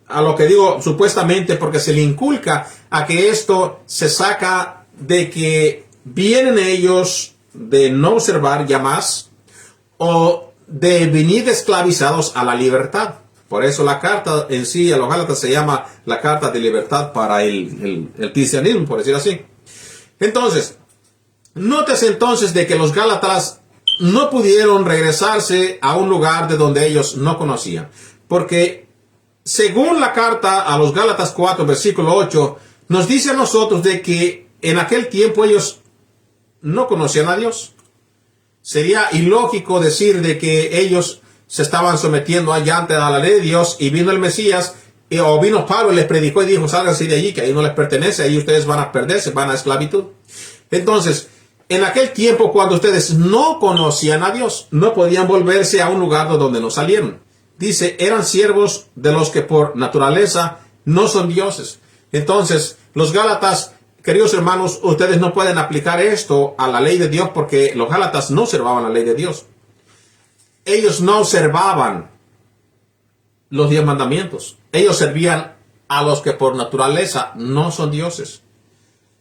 a lo que digo supuestamente porque se le inculca a que esto se saca de que vienen ellos de no observar ya más o de venir esclavizados a la libertad. Por eso la carta en sí a los Gálatas se llama la carta de libertad para el cristianismo, por decir así. Entonces, nótese entonces de que los Gálatas no pudieron regresarse a un lugar de donde ellos no conocían. Porque según la carta a los Gálatas 4, versículo 8, nos dice a nosotros de que en aquel tiempo ellos no conocían a Dios. Sería ilógico decir de que ellos se estaban sometiendo allá ante la ley de Dios y vino el Mesías o vino Pablo y les predicó y dijo, sálganse de allí, que ahí no les pertenece, ahí ustedes van a perderse, van a esclavitud. Entonces, en aquel tiempo cuando ustedes no conocían a Dios, no podían volverse a un lugar de donde no salieron. Dice, eran siervos de los que por naturaleza no son dioses. Entonces, los Gálatas, queridos hermanos, ustedes no pueden aplicar esto a la ley de Dios porque los Gálatas no observaban la ley de Dios. Ellos no observaban los 10 mandamientos. Ellos servían a los que por naturaleza no son dioses.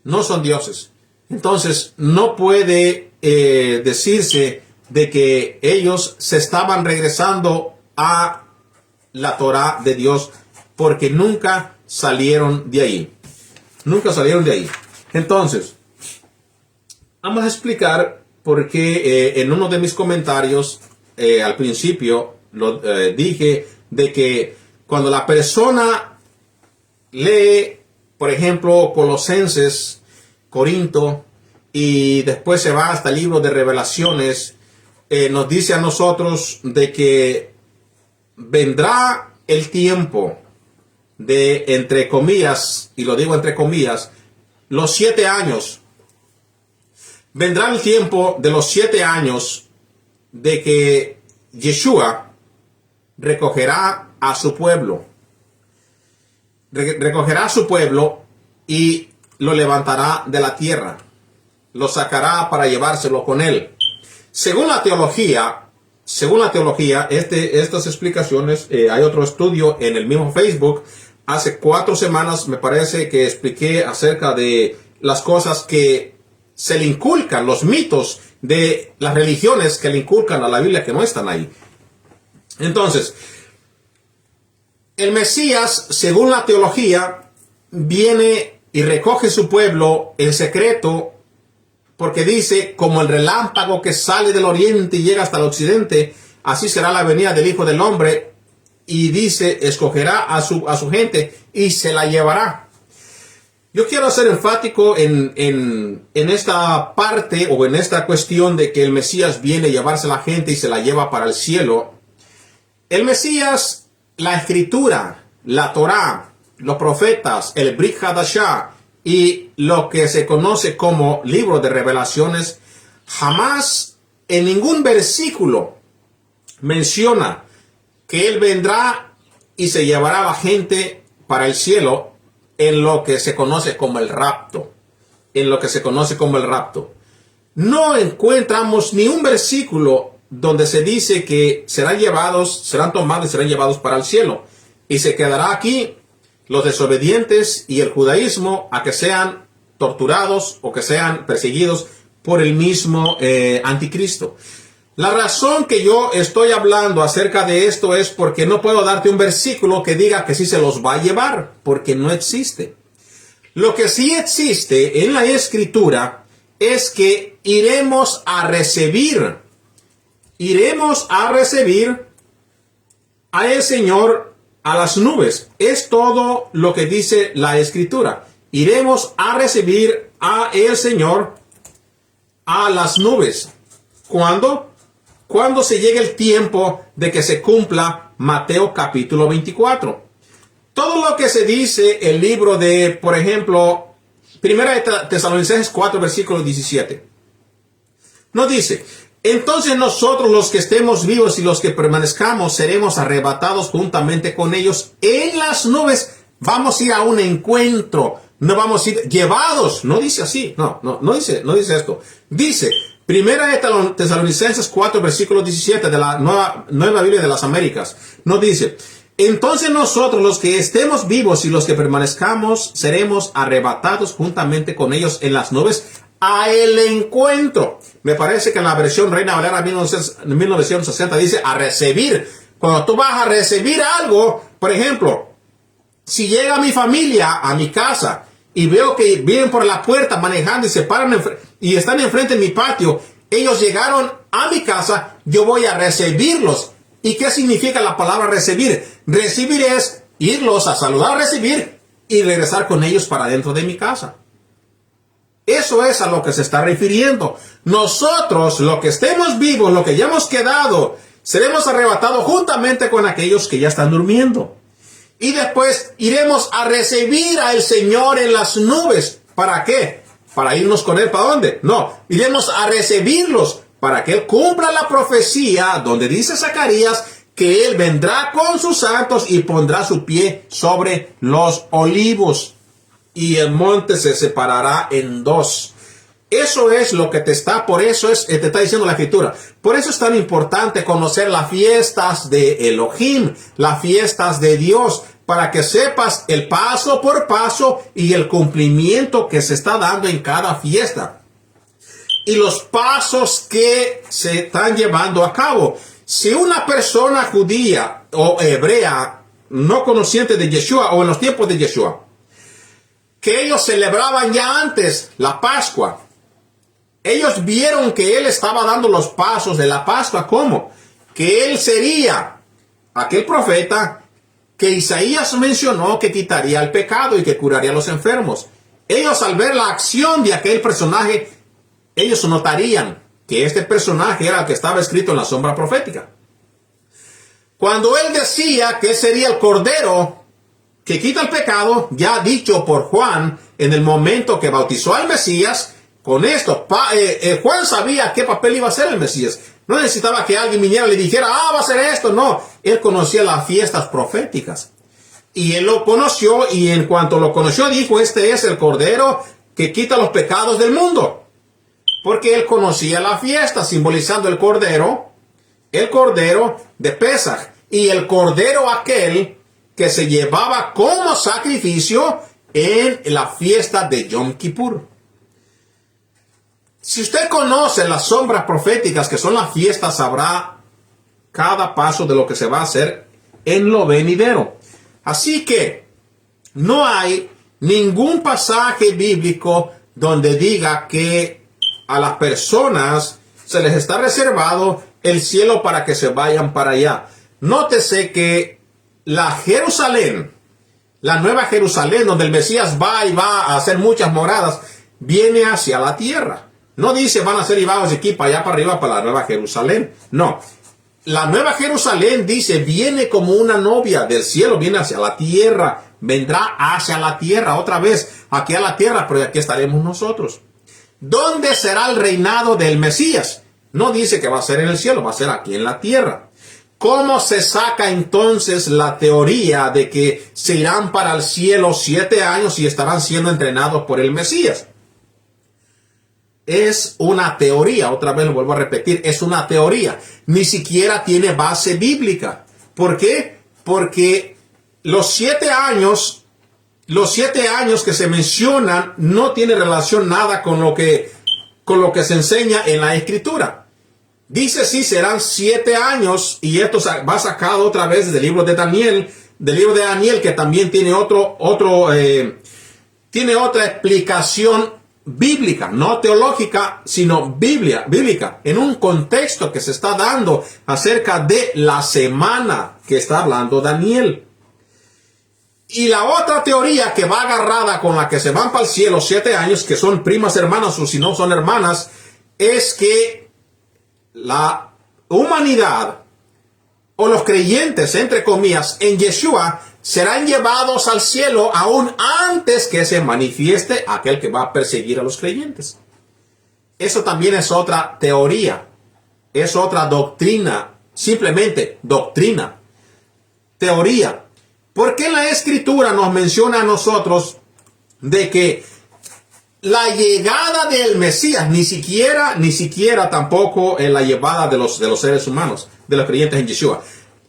No son dioses. Entonces, no puede decirse de que ellos se estaban regresando a la Torá de Dios porque nunca salieron de ahí. Nunca salieron de ahí. Entonces, vamos a explicar por qué en uno de mis comentarios al principio dije de que cuando la persona lee, por ejemplo, Colosenses, Corinto, y después se va hasta el libro de Revelaciones, nos dice a nosotros de que vendrá el tiempo de, entre comillas, y lo digo entre comillas, los 7 años. Vendrá el tiempo de los 7 años de que Yeshua recogerá a su pueblo. Recogerá a su pueblo y lo levantará de la tierra. Lo sacará para llevárselo con él. Según la teología, estas explicaciones, hay otro estudio en el mismo Facebook. Hace 4 semanas me parece que expliqué acerca de las cosas que se le inculcan, los mitos de las religiones que le inculcan a la Biblia que no están ahí. Entonces, el Mesías, según la teología, viene y recoge su pueblo en secreto, porque dice, como el relámpago que sale del oriente y llega hasta el occidente, así será la venida del Hijo del Hombre, y dice, escogerá a su gente y se la llevará. Yo quiero ser enfático en esta parte o en esta cuestión de que el Mesías viene a llevarse a la gente y se la lleva para el cielo. El Mesías, la Escritura, la Torá, los profetas, el Brit Hadashah y lo que se conoce como libro de revelaciones, jamás en ningún versículo menciona que Él vendrá y se llevará a la gente para el cielo en lo que se conoce como el rapto. En lo que se conoce como el rapto. No encontramos ni un versículo donde se dice que serán tomados y serán llevados para el cielo. Y se quedará aquí los desobedientes y el judaísmo a que sean torturados o que sean perseguidos por el mismo anticristo. La razón que yo estoy hablando acerca de esto es porque no puedo darte un versículo que diga que sí se los va a llevar, porque no existe. Lo que sí existe en la Escritura es que iremos a recibir al Señor a las nubes. Es todo lo que dice la Escritura. Iremos a recibir a el Señor a las nubes. ¿Cuándo? Cuando se llegue el tiempo de que se cumpla Mateo capítulo 24. Todo lo que se dice el libro de, por ejemplo, Primera de Tesalonicenses 4, versículo 17. Nos dice: entonces nosotros los que estemos vivos y los que permanezcamos seremos arrebatados juntamente con ellos en las nubes. Vamos a ir a un encuentro. No vamos a ir llevados. No dice así. No dice esto. Dice, Primera de Tesalonicenses 4, versículo 17 de la Nueva Biblia de las Américas. Nos dice: entonces nosotros los que estemos vivos y los que permanezcamos seremos arrebatados juntamente con ellos en las nubes a el encuentro. Me parece que en la versión Reina Valera 1960 dice a recibir. Cuando tú vas a recibir algo, por ejemplo, si llega mi familia a mi casa y veo que vienen por la puerta manejando y se paran y están enfrente de mi patio, ellos llegaron a mi casa, yo voy a recibirlos. ¿Y qué significa la palabra recibir? Recibir es irlos a saludar, recibir y regresar con ellos para dentro de mi casa. Eso es a lo que se está refiriendo. Nosotros, los que estemos vivos, los que ya hemos quedado, seremos arrebatados juntamente con aquellos que ya están durmiendo. Y después iremos a recibir al Señor en las nubes. ¿Para qué? ¿Para irnos con Él? ¿Para dónde? No, iremos a recibirlos para que Él cumpla la profecía donde dice Zacarías que Él vendrá con sus santos y pondrá su pie sobre los olivos. Y el monte se separará en dos. Eso es lo que te está diciendo la Escritura. Por eso es tan importante conocer las fiestas de Elohim, las fiestas de Dios, para que sepas el paso por paso y el cumplimiento que se está dando en cada fiesta. Y los pasos que se están llevando a cabo. Si una persona judía o hebrea no conociente de Yeshua o en los tiempos de Yeshua, que ellos celebraban ya antes la Pascua, ellos vieron que él estaba dando los pasos de la Pascua. ¿Cómo? Que él sería aquel profeta que Isaías mencionó que quitaría el pecado y que curaría a los enfermos. Ellos, al ver la acción de aquel personaje, ellos notarían que este personaje era el que estaba escrito en la sombra profética. Cuando él decía que sería el Cordero que quita el pecado, ya dicho por Juan en el momento que bautizó al Mesías, con esto, Juan sabía qué papel iba a hacer el Mesías. No necesitaba que alguien viniera y le dijera, va a ser esto. No, él conocía las fiestas proféticas. Y él lo conoció, y en cuanto lo conoció, dijo, este es el Cordero que quita los pecados del mundo. Porque él conocía la fiesta, simbolizando el Cordero de Pesaj, y el Cordero aquel que se llevaba como sacrificio en la fiesta de Yom Kippur. Si usted conoce las sombras proféticas que son las fiestas, sabrá cada paso de lo que se va a hacer en lo venidero. Así que no hay ningún pasaje bíblico donde diga que a las personas se les está reservado el cielo para que se vayan para allá. Nótese que la Jerusalén, la nueva Jerusalén, donde el Mesías va y va a hacer muchas moradas, viene hacia la tierra. No dice van a ser llevados de aquí para allá para arriba para la nueva Jerusalén. No. La nueva Jerusalén dice viene como una novia del cielo, viene hacia la tierra. Vendrá hacia la tierra otra vez, aquí a la tierra, pero aquí estaremos nosotros. ¿Dónde será el reinado del Mesías? No dice que va a ser en el cielo, va a ser aquí en la tierra. ¿Cómo se saca entonces la teoría de que se irán para el cielo 7 años y estarán siendo entrenados por el Mesías? Es una teoría, otra vez lo vuelvo a repetir, es una teoría. Ni siquiera tiene base bíblica. ¿Por qué? Porque los 7 años que se mencionan no tiene relación nada con lo que se enseña en la Escritura. Dice sí, serán 7 años, y esto va sacado otra vez del libro de Daniel, que también tiene tiene otra explicación bíblica, no teológica, sino bíblica, en un contexto que se está dando acerca de la semana que está hablando Daniel. Y la otra teoría que va agarrada con la que se van para el cielo 7 años, que son primas hermanas o si no son hermanas, es que la humanidad o los creyentes, entre comillas, en Yeshua, serán llevados al cielo aún antes que se manifieste aquel que va a perseguir a los creyentes. Eso también es otra teoría, es otra doctrina, simplemente doctrina, teoría. ¿Por qué la Escritura nos menciona a nosotros de que la llegada del Mesías, ni siquiera tampoco en la llegada de los seres humanos, de los creyentes en Yeshua?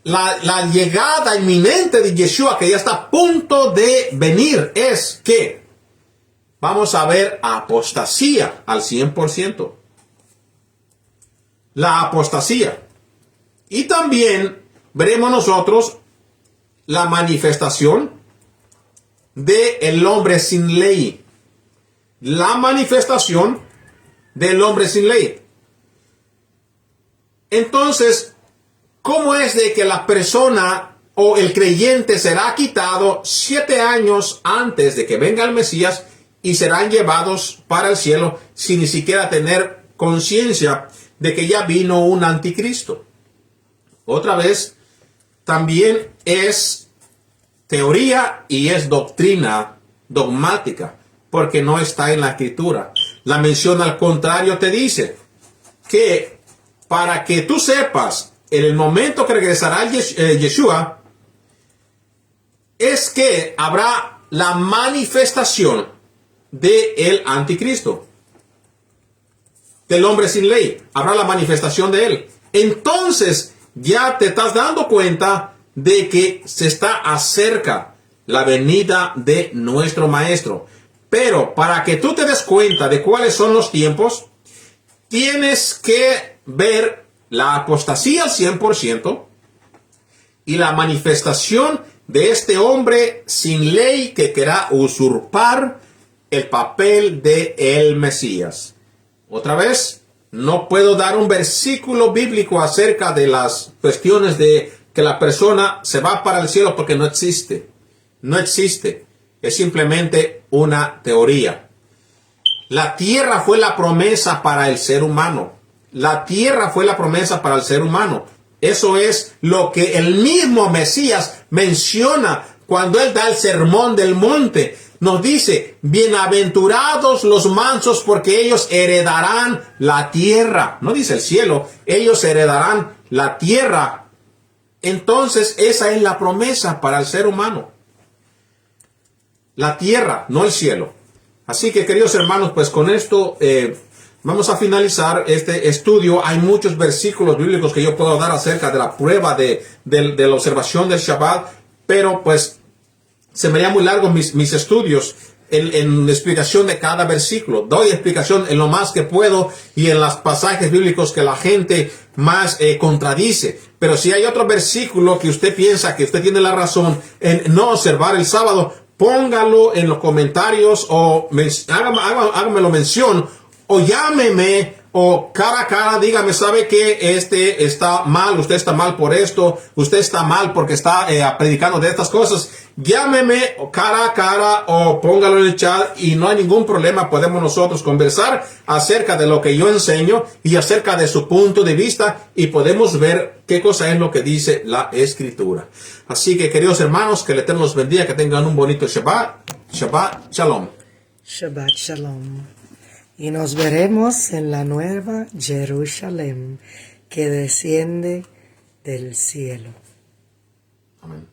La llegada inminente de Yeshua, que ya está a punto de venir, es que vamos a ver apostasía al 100%. La apostasía. Y también veremos nosotros la manifestación del hombre sin ley. La manifestación del hombre sin ley. Entonces, ¿cómo es de que la persona o el creyente será quitado 7 años antes de que venga el Mesías y serán llevados para el cielo sin ni siquiera tener conciencia de que ya vino un anticristo? Otra vez, también es teoría y es doctrina dogmática, porque no está en la Escritura. La mención al contrario te dice que para que tú sepas en el momento que regresará Yeshua, es que habrá la manifestación del anticristo, del hombre sin ley. Habrá la manifestación de él. Entonces ya te estás dando cuenta de que se está acerca la venida de nuestro Maestro. Pero para que tú te des cuenta de cuáles son los tiempos, tienes que ver la apostasía al 100% y la manifestación de este hombre sin ley que querrá usurpar el papel de el Mesías. Otra vez, no puedo dar un versículo bíblico acerca de las cuestiones de que la persona se va para el cielo, porque no existe. No existe. Es simplemente una teoría. La tierra fue la promesa para el ser humano. La tierra fue la promesa para el ser humano. Eso es lo que el mismo Mesías menciona cuando él da el sermón del monte. Nos dice, bienaventurados los mansos, porque ellos heredarán la tierra. No dice el cielo, ellos heredarán la tierra. Entonces esa es la promesa para el ser humano. La tierra, no el cielo. Así que, queridos hermanos, pues con esto vamos a finalizar este estudio. Hay muchos versículos bíblicos que yo puedo dar acerca de la prueba de la observación del Shabbat, pero pues se me haría muy largo mis estudios en la explicación de cada versículo. Doy explicación en lo más que puedo y en los pasajes bíblicos que la gente más contradice. Pero si hay otro versículo que usted piensa que usted tiene la razón en no observar el sábado, póngalo en los comentarios o hágamelo mención o llámeme o cara a cara, dígame, ¿sabe qué? Este está mal, usted está mal por esto, usted está mal porque está predicando de estas cosas. Llámeme cara a cara o póngalo en el chat y no hay ningún problema. Podemos nosotros conversar acerca de lo que yo enseño y acerca de su punto de vista y podemos ver qué cosa es lo que dice la Escritura. Así que, queridos hermanos, que el Eterno los bendiga, que tengan un bonito Shabbat. Shabbat Shalom. Shabbat Shalom. Y nos veremos en la nueva Jerusalén que desciende del cielo. Amén.